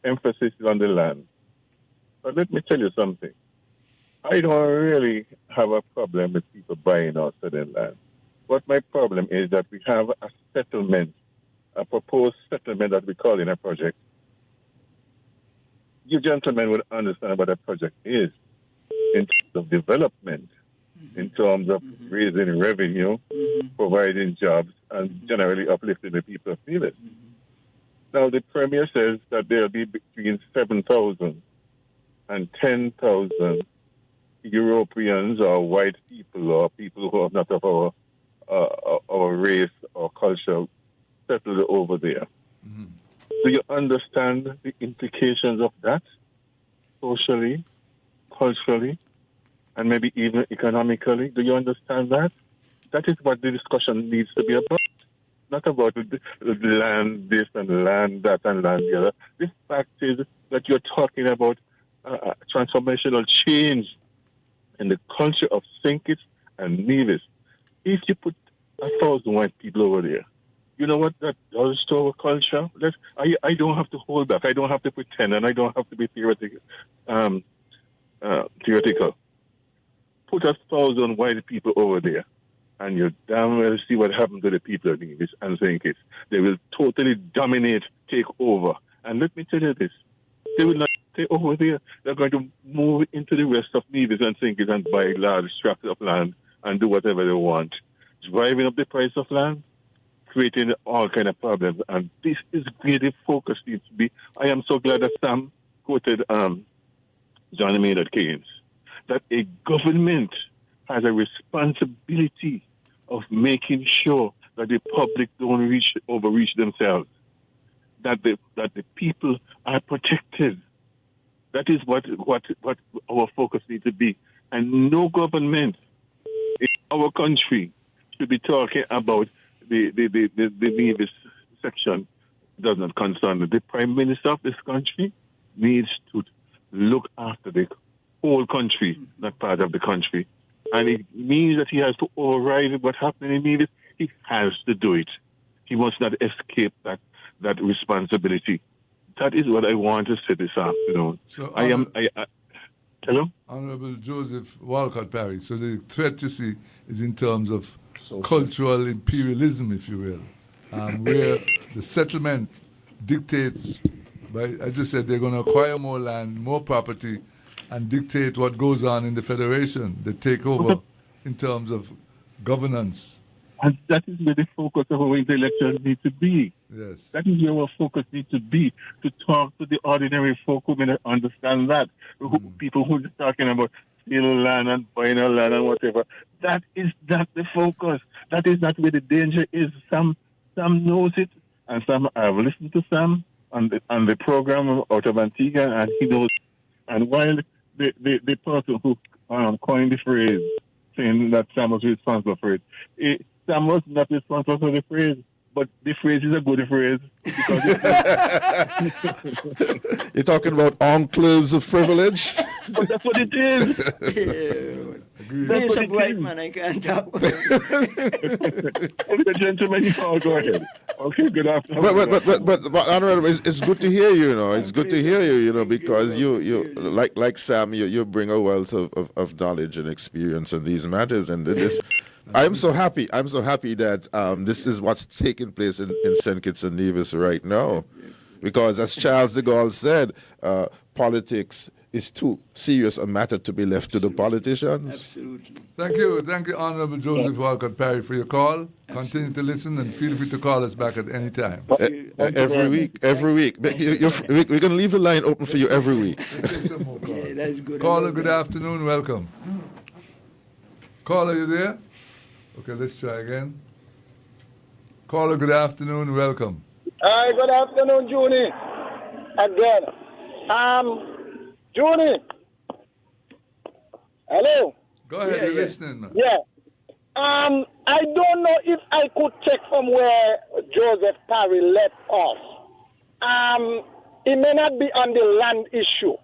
emphasis is on the land. But let me tell you something. I don't really have a problem with people buying or selling land. What my problem is that we have a settlement, a proposed settlement that we call in a project. You gentlemen would understand what a project is in terms of development, in terms of raising revenue, providing jobs, and generally uplifting the people of Nevis. Now, the Premier says that there will be between 7,000 and 10,000 Europeans or white people or people who are not of our race or culture settled over there. Do you understand the implications of that socially, culturally, and maybe even economically? Do you understand that? That is what the discussion needs to be about. Not about the land this and land that and land the other. The fact is that you're talking about transformational change in the culture of St. Kitts and Nevis. If you put 1,000 white people over there, you know what that does to our culture? I don't have to hold back. I don't have to pretend, and I don't have to be theoretical. Put 1,000 white people over there, and you damn well see what happens to the people of Nevis and St. Kitts. They will totally dominate, take over. And let me tell you this. They will not stay over there. They're going to move into the rest of Nevis and St. Kitts and buy large tracts of land and do whatever they want. Driving up the price of land, creating all kind of problems. And this is where the focus needs to be. I am so glad that Sam quoted John Maynard Keynes, that a government has a responsibility of making sure that the public don't overreach themselves, that the people are protected. That is what our focus needs to be. And no government in our country should be talking about the Nevis section. Does not concern them. The Prime Minister of this country needs to look after the whole country, not part of the country. And it means that he has to override what's happening in Nevis. He has to do it. He must not escape that responsibility. That is what I want to say this afternoon. So hello? Honorable Joseph Walcott Parry. So the threat, you see, is in terms of cultural imperialism, if you will, where the settlement dictates, as you said, they're going to acquire more land, more property, and dictate what goes on in the Federation. They take over in terms of governance. And that is where the focus of our intellectuals need to be. Yes. That is where our focus needs to be, to talk to the ordinary folk who may not understand that. People who are talking about stealing land and buying a land and whatever. That is not the focus. That is not where the danger is. Sam knows it, and Sam, I've listened to Sam, on the program out of Antigua, and he knows. And while the person who coined the phrase, saying that Sam was responsible for it, Sam was not responsible for the phrase, but the phrase is a good phrase. You're talking about enclaves of privilege? But that's what it is. He's a bright man, I can't talk. Okay, gentlemen, you all go ahead. Okay, good afternoon. But Honorable, it's good to hear you, It's good to hear you, because you like Sam, you bring a wealth of knowledge and experience in these matters, and this. I'm so happy that this is what's taking place in St. Kitts and Nevis right now, because as Charles de Gaulle said, politics is too serious a matter to be left to the politicians. Absolutely. Thank you, Honorable Joseph Walcott Perry, for your call. Continue to listen and feel free to call us back at any time. Every week. We're going to leave the line open for you every week. Yeah, that's good. Caller, good afternoon, welcome. Caller, you there? Okay, let's try again. Caller, good afternoon, welcome. Hi, good afternoon, Junie. Again. Junie. Hello. Go ahead, you're listening. Man. Yeah. I don't know if I could check from where Joseph Parry left off. It may not be on the land issue,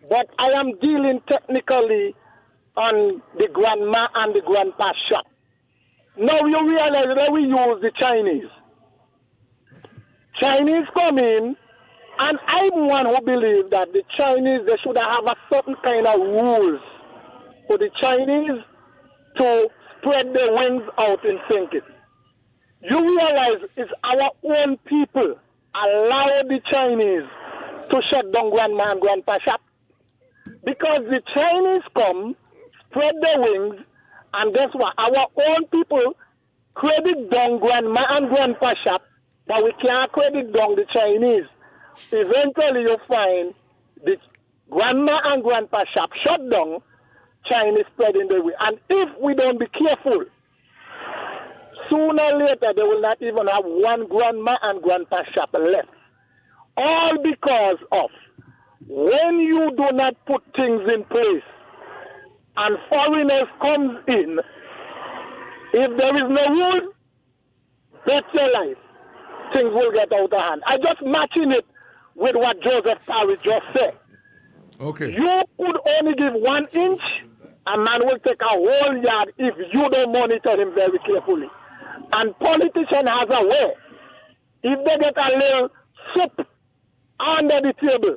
but I am dealing technically on the grandma and the grandpa shop. Now you realize that we use the Chinese. Chinese come in, and I'm one who believes that the Chinese, they should have a certain kind of rules for the Chinese to spread their wings out in St. Kitts. You realize it's our own people allow the Chinese to shut down grandma and grandpa shop. Because the Chinese come, spread their wings, and guess what? Our own people credit down grandma and grandpa shop, but we can't credit down the Chinese. Eventually you find the grandma and grandpa shop shut down, Chinese spreading their way. And if we don't be careful, sooner or later they will not even have one grandma and grandpa shop left. All because of when you do not put things in place and foreigners comes in, if there is no rule, bet your life, things will get out of hand. I just matching it with what Joseph Parry just said. Okay. You could only give 1 inch, a man will take a whole yard if you don't monitor him very carefully. And politician has a way. If they get a little soup under the table,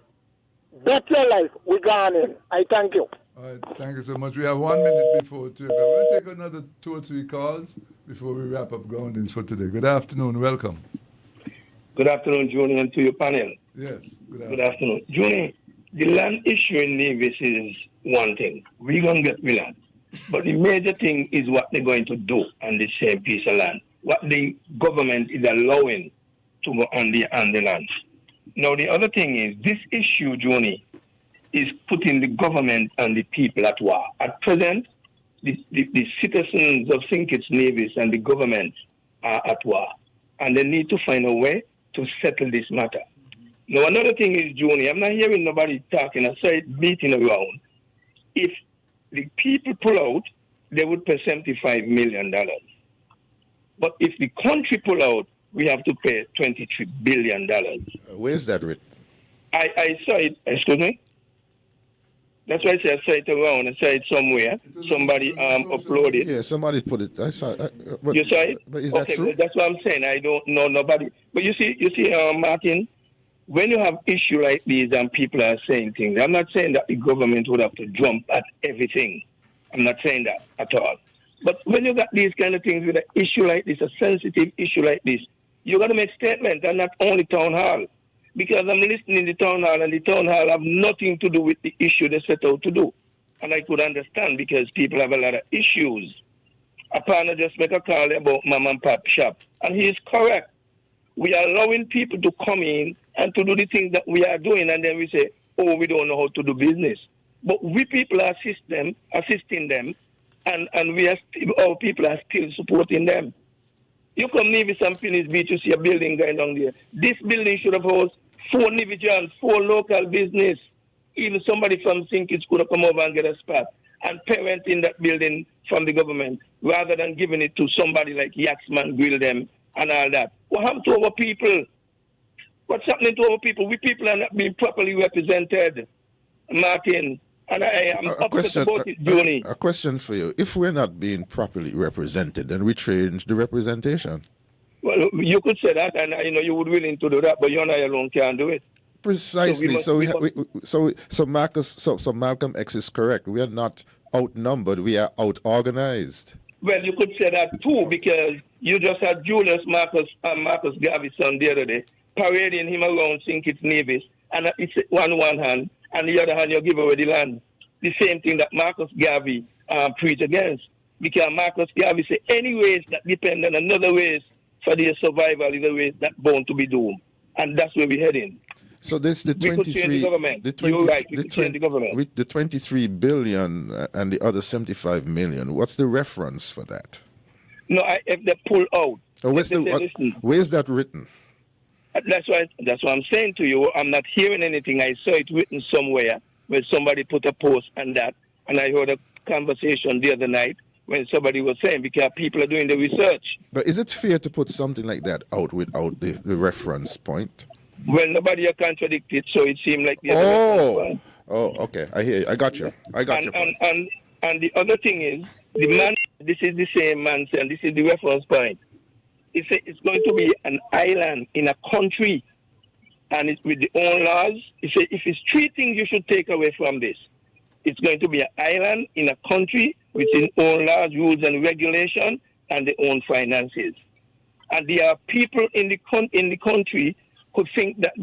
bet your life, we gone in. I thank you. All right, thank you so much. We have 1 minute before 2 o'clock. We'll take another 2 or 3 calls before we wrap up Groundings for today. Good afternoon, welcome. Good afternoon, Junior, and to your panel. Yes, good afternoon. Junior, the land issue in Nevis is one thing. We're going to get the land. But the major thing is what they're going to do on the same piece of land. What the government is allowing to go on the land. Now, the other thing is, this issue, Junior, is putting the government and the people at war. At present, the citizens of St. Kitts Nevis and the government are at war. And they need to find a way to settle this matter. Now, another thing is, Junior, I'm not hearing nobody talking. I saw it beating around. If the people pull out, they would pay $75 million. But if the country pull out, we have to pay $23 billion. Where's that written? I saw it, excuse me? That's why I said I saw it around. I saw it somewhere. Somebody uploaded. Yeah, somebody put it. I saw it. You saw it? But is that true? That's what I'm saying. I don't know nobody. But you see, Martin, when you have issue like these and people are saying things, I'm not saying that the government would have to jump at everything. I'm not saying that at all. But when you got these kind of things with an issue like this, a sensitive issue like this, you got to make statements and not only town hall. Because I'm listening to the town hall, and the town hall have nothing to do with the issue they set out to do. And I could understand because people have a lot of issues. A partner just make a call about mom and pop shop, and he is correct. We are allowing people to come in and to do the things that we are doing, and then we say, oh, we don't know how to do business. But we people are assisting them, and our people are still supporting them. You come Nevis and Phoenix Beach, you see a building going down there. This building should have housed 4 individuals, 4 local business. Even somebody from Sinkits could have come over and get a spot. And parent in that building from the government, rather than giving it to somebody like Yaxman, Grill them, and all that. What happened to our people? What's happening to our people? We people are not being properly represented, Martin. And I am upset about it, Juni. A question for you. If we're not being properly represented, then we change the representation. Well, you could say that, and you would willing to do that, but you and I alone can't do it. Precisely. So Malcolm X is correct. We are not outnumbered. We are out-organized. Well, you could say that too, because you just had Julius Marcus Gavison the other day parading him around St. Kitts Nevis, and it's on one hand, and the other hand you give away the land. The same thing that Marcus Garvey preached against, because Marcus Garvey said any ways that depend on another ways for their survival is a way that bound to be doomed, and that's where we're heading. So this the 23 the 23 billion and the other 75 million. What's the reference for that? No, if they pull out. Oh, where's that written? That's what I'm saying to you. I'm not hearing anything. I saw it written somewhere where somebody put a post on that, and I heard a conversation the other night when somebody was saying, because people are doing the research. But is it fair to put something like that out without the reference point? Well, nobody has contradicted, so it seemed like the okay. I hear you. I got you. And the other thing is, the man, this is the same man, and this is the reference point. He said it's going to be an island in a country, and it's with the own laws. He said if it's 3 things you should take away from this, it's going to be an island in a country with its own laws, rules, and regulation, and their own finances. And there are people in the country who think that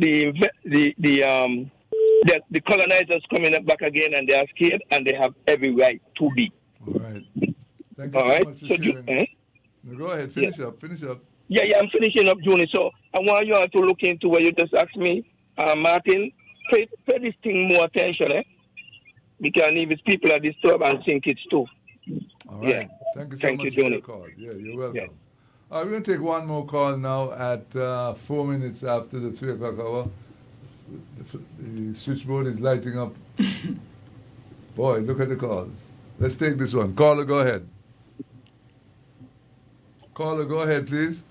that the colonizers coming back again, and they are scared, and they have every right to be. All right. Thank you so much for sharing. No, go ahead. Finish up. Yeah, I'm finishing up, Juni. So I want you all to look into what you just asked me, Martin. Pay this thing more attention, because if people are disturbed and think it's too. All right. Yeah. Thank you so much for your call. Yeah, you're welcome. Yeah. All right, we're going to take one more call now at 4 minutes after the 3 o'clock hour. The switchboard is lighting up. Boy, look at the calls. Let's take this one. Caller, go ahead. Caller, go ahead, please.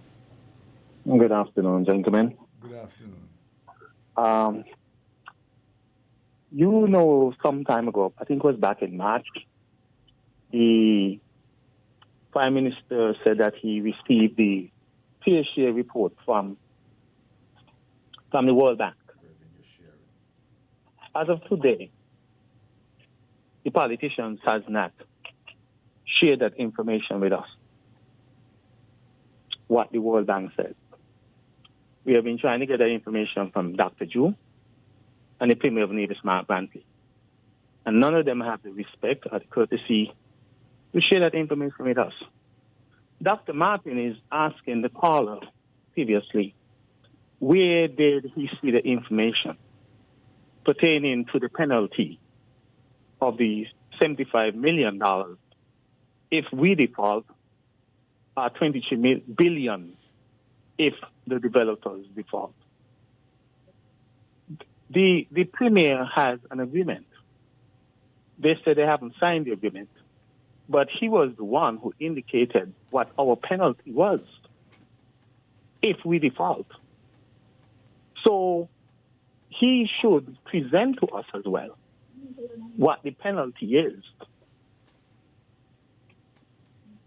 Good afternoon, gentlemen. Good afternoon. Some time ago, I think it was back in March, the Prime Minister said that he received the fair share report from the World Bank. As of today, the politicians has not shared that information with us, what the World Bank says. We have been trying to get that information from Dr. Jew and the Premier of Nevis, Mark Brantley. And none of them have the respect or the courtesy to share that information with us. Dr. Martin is asking the caller previously, where did he see the information pertaining to the penalty of the $75 million if we default, or $23 billion if the developers default? The Premier has an agreement. They said they haven't signed the agreement, but he was the one who indicated what our penalty was if we default. So he should present to us as well what the penalty is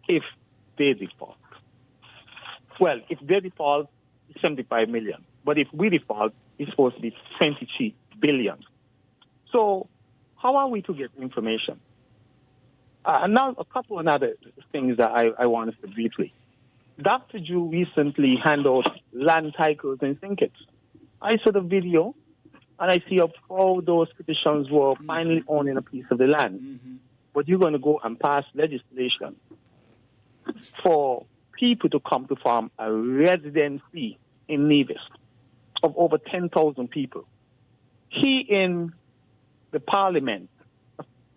if they default. Well, if they default, it's 75 million. But if we default, it's supposed to be 23 billion. So how are we to get information? Now, a couple of other things that I want to say briefly. Dr. Jew recently handed out land titles in St. Kitts. I saw the video, and I see how those petitions were finally owning a piece of the land. Mm-hmm. But you're going to go and pass legislation for people to come to form a residency in Nevis of over 10,000 people. He, in the parliament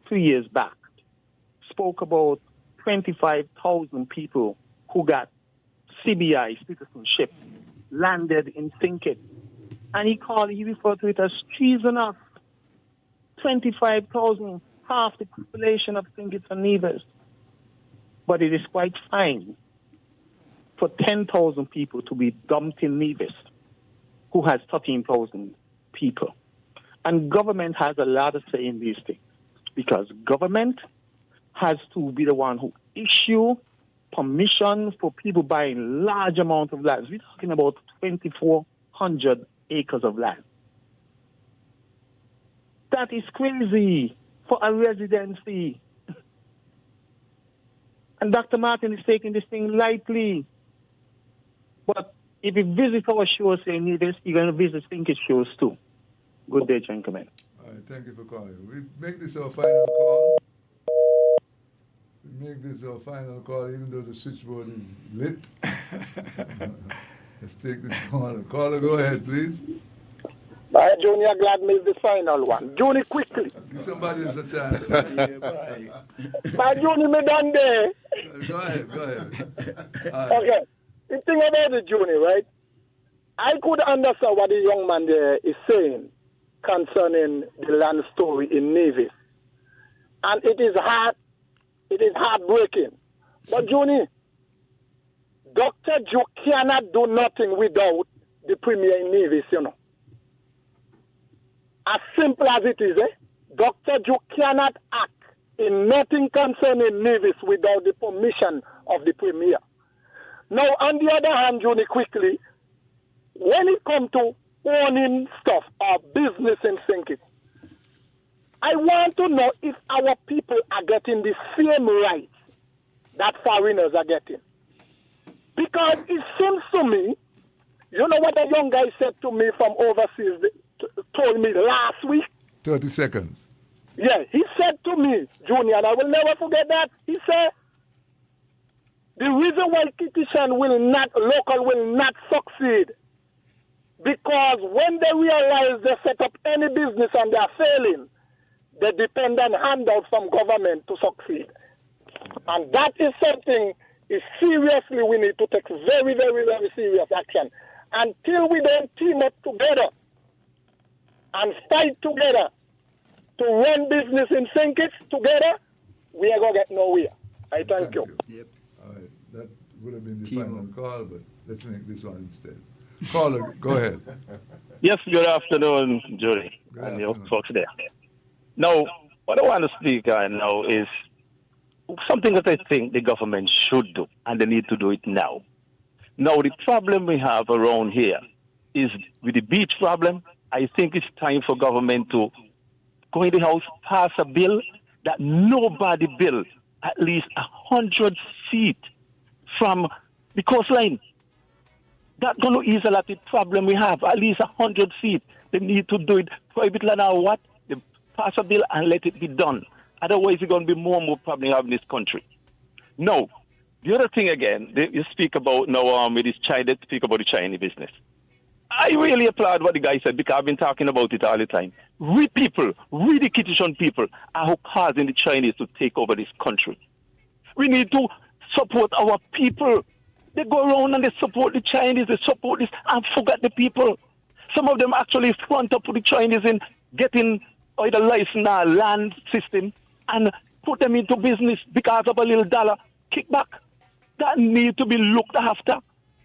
2 years back, spoke about 25,000 people who got CBI citizenship landed in St. Kitts. And he referred to it as treasonous. 25,000, half the population of St. Kitts and Nevis. But it is quite fine for 10,000 people to be dumped in Nevis, who has 13,000 people. And government has a lot to say in these things, because government has to be the one who issue permission for people buying large amounts of land. We're talking about 2,400 acres of land. That is crazy for a residency. And Dr. Martin is taking this thing lightly. But if you visit our shows in Nevis, you're going to visit St. shows too. Good day, gentlemen. All right, thank you for calling. We make this our final call. We make this our final call, even though the switchboard is lit. Let's take this caller. Caller, go ahead, please. Bye, Junior. Glad made the final one. Junior, quickly. Give somebody else a chance. Bye, Junior, me done there. Go ahead. Okay. The thing about it, Junior, right? I could understand what the young man there is saying concerning the land story in Nevis. And it is heartbreaking. But, Junior, Dr. Joe cannot do nothing without the premier in Nevis, you know. As simple as it is, Dr. Joe cannot act in nothing concerning Nevis without the permission of the premier. Now, on the other hand, Juni, quickly, when it comes to owning stuff or business in St. Kitts, I want to know if our people are getting the same rights that foreigners are getting. Because it seems to me, you know what a young guy said to me from overseas, told me last week? 30 seconds. Yeah, he said to me, Junior, and I will never forget that, he said, the reason why Kitishan local will not succeed, because when they realize they set up any business and they are failing, they depend on handouts from government to succeed. And that is something seriously we need to take very, very, very serious action. Until we don't team up together and fight together to run business in St. Kitts together, we are going to get nowhere. I thank you. Yep. All right. That would have been the final call, but let's make this one instead. Caller, go ahead. Yes, good afternoon, Julie, and your folks there. Now, what I want to speak on now is something that I think the government should do, and they need to do it now. Now, the problem we have around here is with the beach problem. I think it's time for government to go in the house, pass a bill that nobody build at least 100 feet from the coastline. That's going to ease a lot of the problem we have, at least 100 feet. They need to do it private land or what? They pass a bill and let it be done. Otherwise, it's going to be more and more problems in this country. No. The other thing again, you speak about now with this China, speak about the Chinese business. I really applaud what the guy said because I've been talking about it all the time. We people, we the Kitishan people, are causing the Chinese to take over this country. We need to support our people. They go around and they support the Chinese, they support this and forget the people. Some of them actually front up for the Chinese in getting either license or land system and put them into business because of a little dollar kickback. That need to be looked after.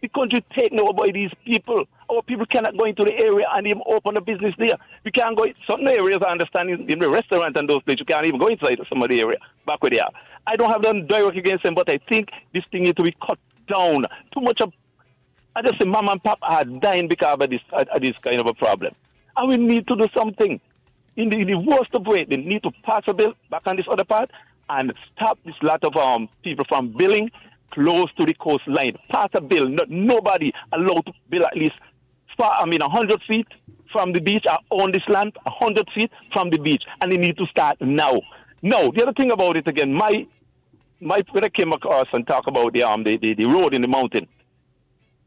The country taken over by these people. Our people cannot go into the area and even open a business there. We can't go in some areas, I understand, in the restaurant and those places, you can't even go inside some of the area back where they are. I don't have them direct against them, but I think this thing needs to be cut down. Too much of, I just say mom and pop are dying because of this kind of a problem. And we need to do something. In the worst of way, they need to pass a bill back on this other part and stop this lot of people from building close to the coastline. Pass a bill. Nobody allowed to build at least 100 feet from the beach or on this land, 100 feet from the beach. And they need to start now. Now, the other thing about it again, when I came across and talk about the road in the mountain,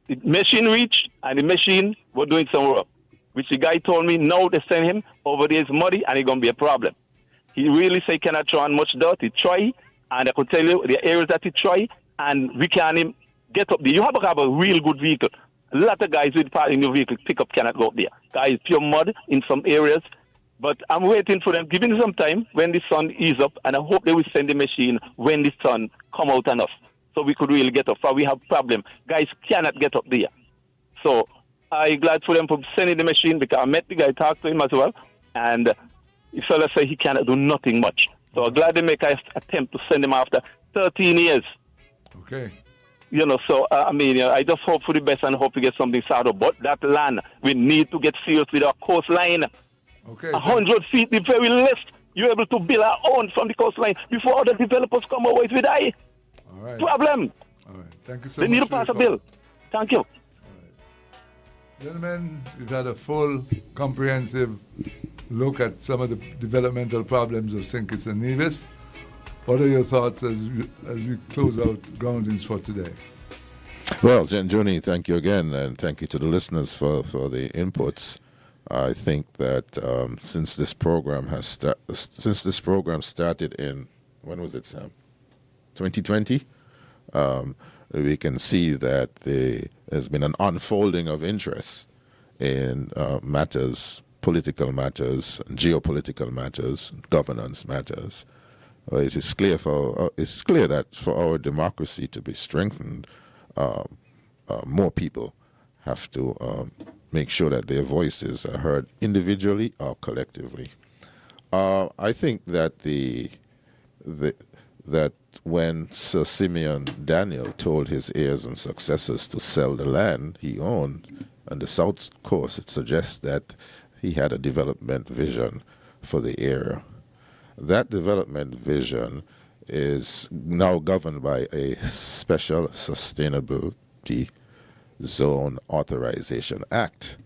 the machine reached and the machine were doing some work, which the guy told me, no, they send him over there is muddy and it's going to be a problem. He really say he cannot throw on much dirt. He try, and I could tell you the areas that he try, and we can't even get up there. You have to have a real good vehicle A lot of guys with parking the vehicle pickup cannot go up there. Guys, pure mud in some areas. But I'm waiting for them, giving some time when the sun ease up, and I hope they will send the machine when the sun come out enough, so we could really get up. For we have problem. Guys cannot get up there. So I'm glad for them for sending the machine, because I met the guy, talked to him as well, and the fella said he cannot do nothing much. So I'm glad they make an attempt to send him after 13 years. Okay. So I just hope for the best and hope to get something started. But that land, we need to get serious with our coastline. Okay. 100 feet, the very least, you're able to build our own from the coastline before other developers come over with die. All right. Problem. All right. Thank you so they much. They need to pass a bill. Thank you. Gentlemen, we've had a full, comprehensive look at some of the developmental problems of St. Kitts and Nevis. What are your thoughts as we close out Groundings for today? Well, Joni, thank you again, and thank you to the listeners for the inputs. I think that since this program started in, when was it, Sam? 2020. We can see that there's been an unfolding of interest in matters, political matters, geopolitical matters, governance matters. It is clear that for our democracy to be strengthened, more people have to make sure that their voices are heard individually or collectively. I think that that when Sir Simeon Daniel told his heirs and successors to sell the land he owned on the south coast, it suggests that he had a development vision for the area. That development vision is now governed by a special sustainability zone authorization act.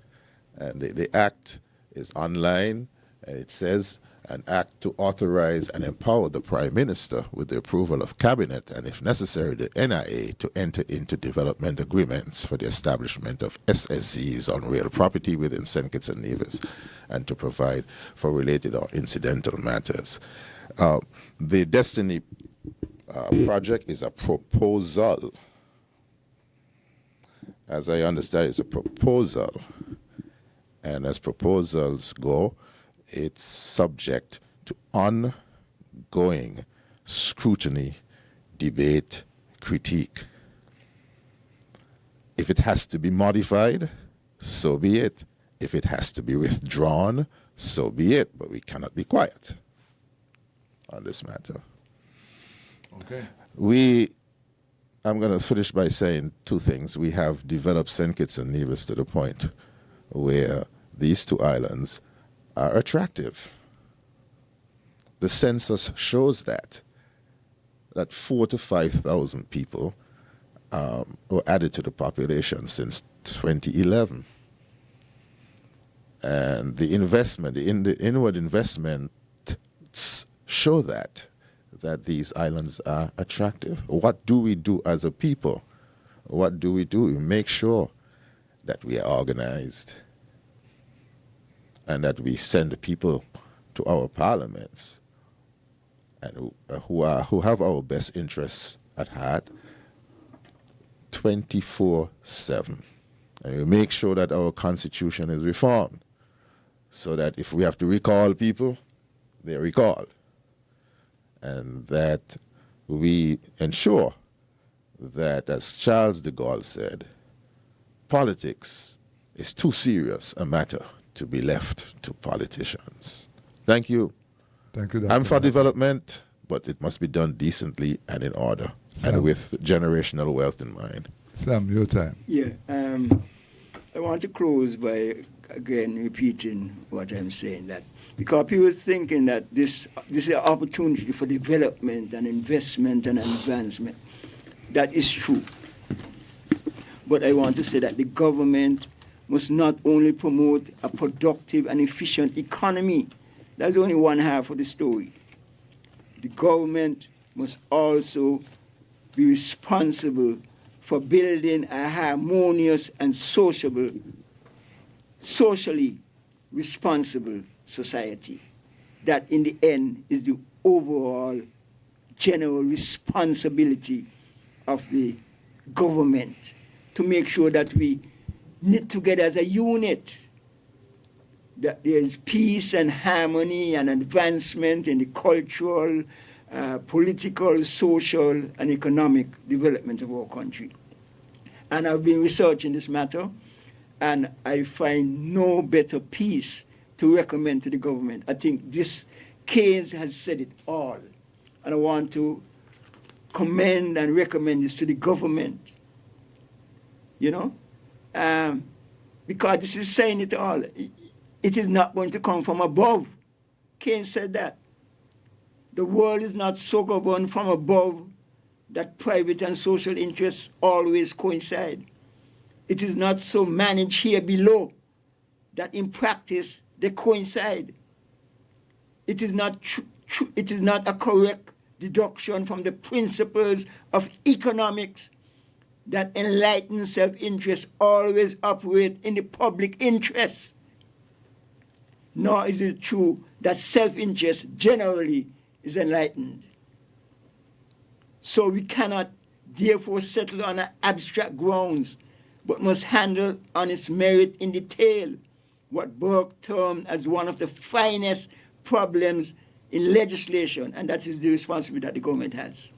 And the act is online, and it says an act to authorize and empower the Prime Minister with the approval of Cabinet and, if necessary, the NIA to enter into development agreements for the establishment of SSZs on real property within St. Kitts and Nevis and to provide for related or incidental matters. The Destiny project is a proposal. As I understand, it's a proposal. And as proposals go, it's subject to ongoing scrutiny, debate, critique. If it has to be modified, so be it. If it has to be withdrawn, so be it. But we cannot be quiet on this matter. Okay. I'm going to finish by saying two things. We have developed St. Kitts and Nevis to the point where these two islands are attractive. The census shows that 4,000 to 5,000 people were added to the population since 2011. And the investment, the inward investments show that these islands are attractive. What do we do as a people? What do? We make sure that we are organized and that we send the people to our parliaments and who have our best interests at heart 24/7. And we make sure that our constitution is reformed so that if we have to recall people, they're recalled. And that we ensure that, as Charles de Gaulle said, politics is too serious a matter to be left to politicians. Thank you. Thank you, Dr. I'm for development, but it must be done decently and in order, and with generational wealth in mind. Sam, your time. Yeah, I want to close by, again, repeating what I'm saying, that because people are thinking that this is an opportunity for development and investment and advancement. That is true. But I want to say that the government must not only promote a productive and efficient economy. That's only one half of the story. The government must also be responsible for building a harmonious and socially responsible society. That in the end is the overall general responsibility of the government to make sure that we knit together as a unit, that there is peace and harmony and advancement in the cultural, political, social, and economic development of our country. And I've been researching this matter, and I find no better piece to recommend to the government. I think this case has said it all, and I want to commend and recommend this to the government, because this is saying it all. It is not going to come from above. Keynes said that. The world is not so governed from above that private and social interests always coincide. It is not so managed here below that in practice they coincide. It is not it is not a correct deduction from the principles of economics that enlightened self-interest always operate in the public interest. Nor is it true that self-interest generally is enlightened. So we cannot therefore settle on abstract grounds, but must handle on its merit in detail what Burke termed as one of the finest problems in legislation, and that is the responsibility that the government has,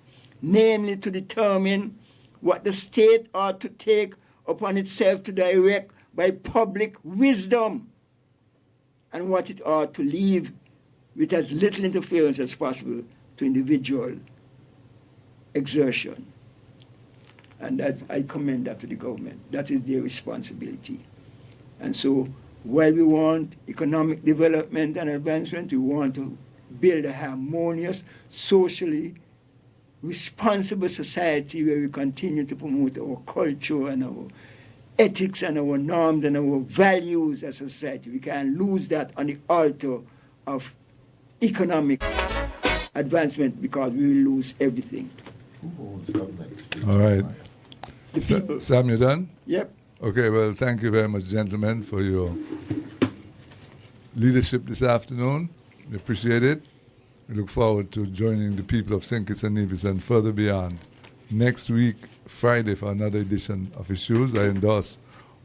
namely to determine what the state ought to take upon itself to direct by public wisdom, and what it ought to leave with as little interference as possible to individual exertion. And that, I commend that to the government. That is their responsibility. And so while we want economic development and advancement, we want to build a harmonious, socially responsible society where we continue to promote our culture and our ethics and our norms and our values as a society. We can't lose that on the altar of economic advancement, because we will lose everything. All right. Sam, you done? Yep. Okay, well, thank you very much, gentlemen, for your leadership this afternoon. We appreciate it. We look forward to joining the people of St. Kitts and Nevis and further beyond next week, Friday, for another edition of Issues. I endorse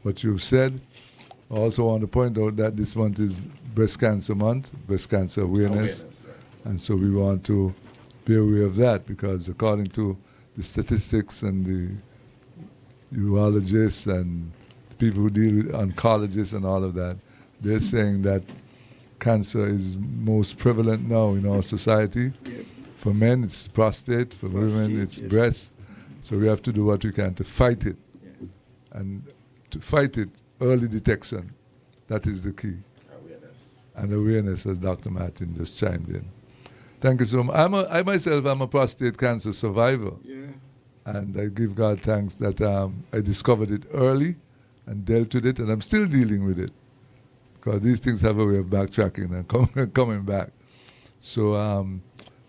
what you've said. I also want to point out that this month is Breast Cancer Month, Breast Cancer Awareness. And so we want to be aware of that, because according to the statistics and the urologists and the people who deal with oncologists and all of that, they're saying that cancer is most prevalent now in our society. Yep. For men, it's prostate. For women, it's breast. So we have to do what we can to fight it. Yeah. And to fight it, early detection, that is the key. Awareness. And awareness, as Dr. Martin just chimed in. Thank you so much. I myself am a prostate cancer survivor. Yeah. And I give God thanks that I discovered it early and dealt with it, and I'm still dealing with it, because these things have a way of backtracking and coming back. So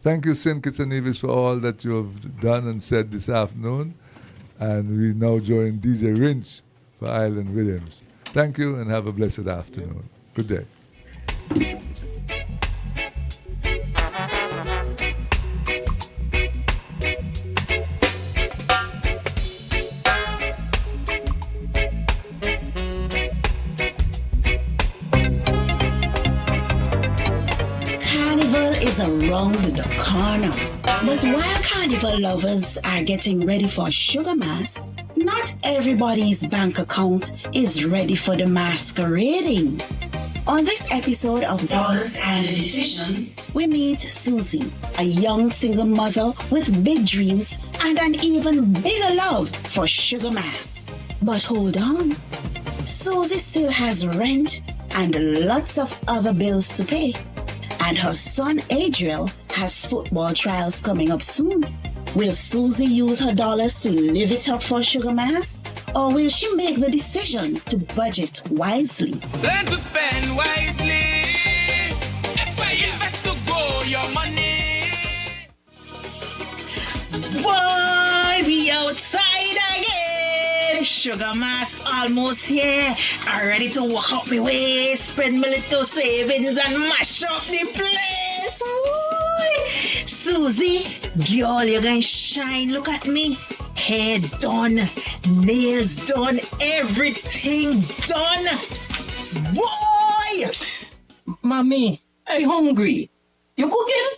thank you, St. Kitts and Nevis, for all that you have done and said this afternoon. And we now join DJ Rinch for Island Williams. Thank you, and have a blessed afternoon. Good day. Around the corner. But while carnival lovers are getting ready for Sugar Mass, not everybody's bank account is ready for the masquerading. On this episode of Dollars and Decisions, we meet Susie, a young single mother with big dreams and an even bigger love for Sugar Mass. But hold on, Susie still has rent and lots of other bills to pay. And her son Adriel has football trials coming up soon. Will Susie use her dollars to live it up for Sugar Mass? Or will she make the decision to budget wisely? Learn to spend wisely. If I invest to grow your money. Boy, we outside again. Sugar Mass almost here. I'm ready to walk up my way, spend my little savings and mash up the place. Woo! Susie, girl, you're gonna shine. Look at me. Hair done, nails done, everything done. Boy! Mommy, I hungry. You cooking?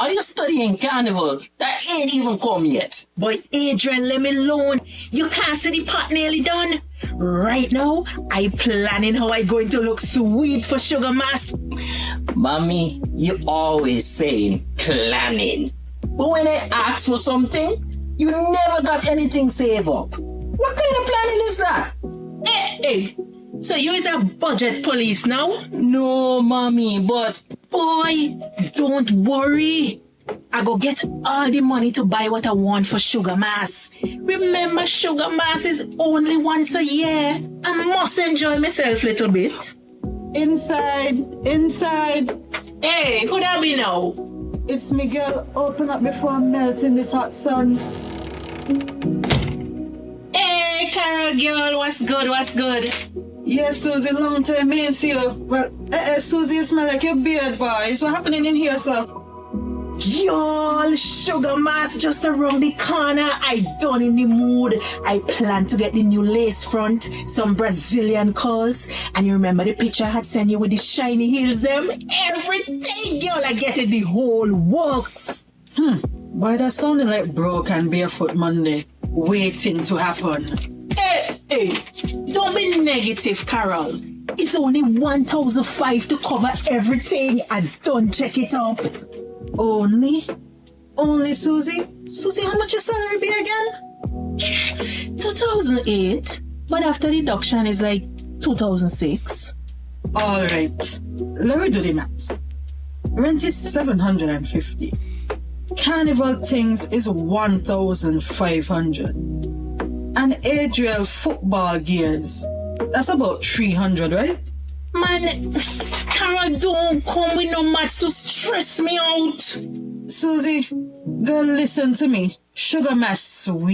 Are you studying carnival? That ain't even come yet. Boy, Adrian, let me alone. You can't see the pot nearly done. Right now, I planning how I going to look sweet for Sugar Mass. Mommy, you always saying planning. But when I ask for something, you never got anything saved up. What kind of planning is that? Hey. So you is a budget police now? No, Mommy, but... Boy, don't worry. I go get all the money to buy what I want for Sugar Mass. Remember, Sugar Mass is only once a year. I must enjoy myself a little bit. Inside. Hey, who that be now? It's Miguel. Open up before I melt in this hot sun. Hey, Carol girl, what's good? Yes, Susie, long time I ain't see you. Well, Susie, you smell like your beard, boy. What's happening in here, sir? Y'all, Sugar Mass just around the corner. I done in the mood. I plan to get the new lace front, some Brazilian curls, and you remember the picture I had sent you with the shiny heels them? Everything, girl, I get it, the whole works. Boy, that sounded like broke and barefoot Monday, waiting to happen. Hey, don't be negative, Carol. It's only 1,500 to cover everything. I don't check it up. Only, Susie? Susie, how much your salary be again? 2008, but after deduction is like 2006. All right, let me do the maths. Rent is 750. Carnival things is 1,500. And Adriel football gears, that's about 300, right? Man, Carol, don't come with no maths to stress me out. Susie, girl, listen to me. Sugar Mass sweet.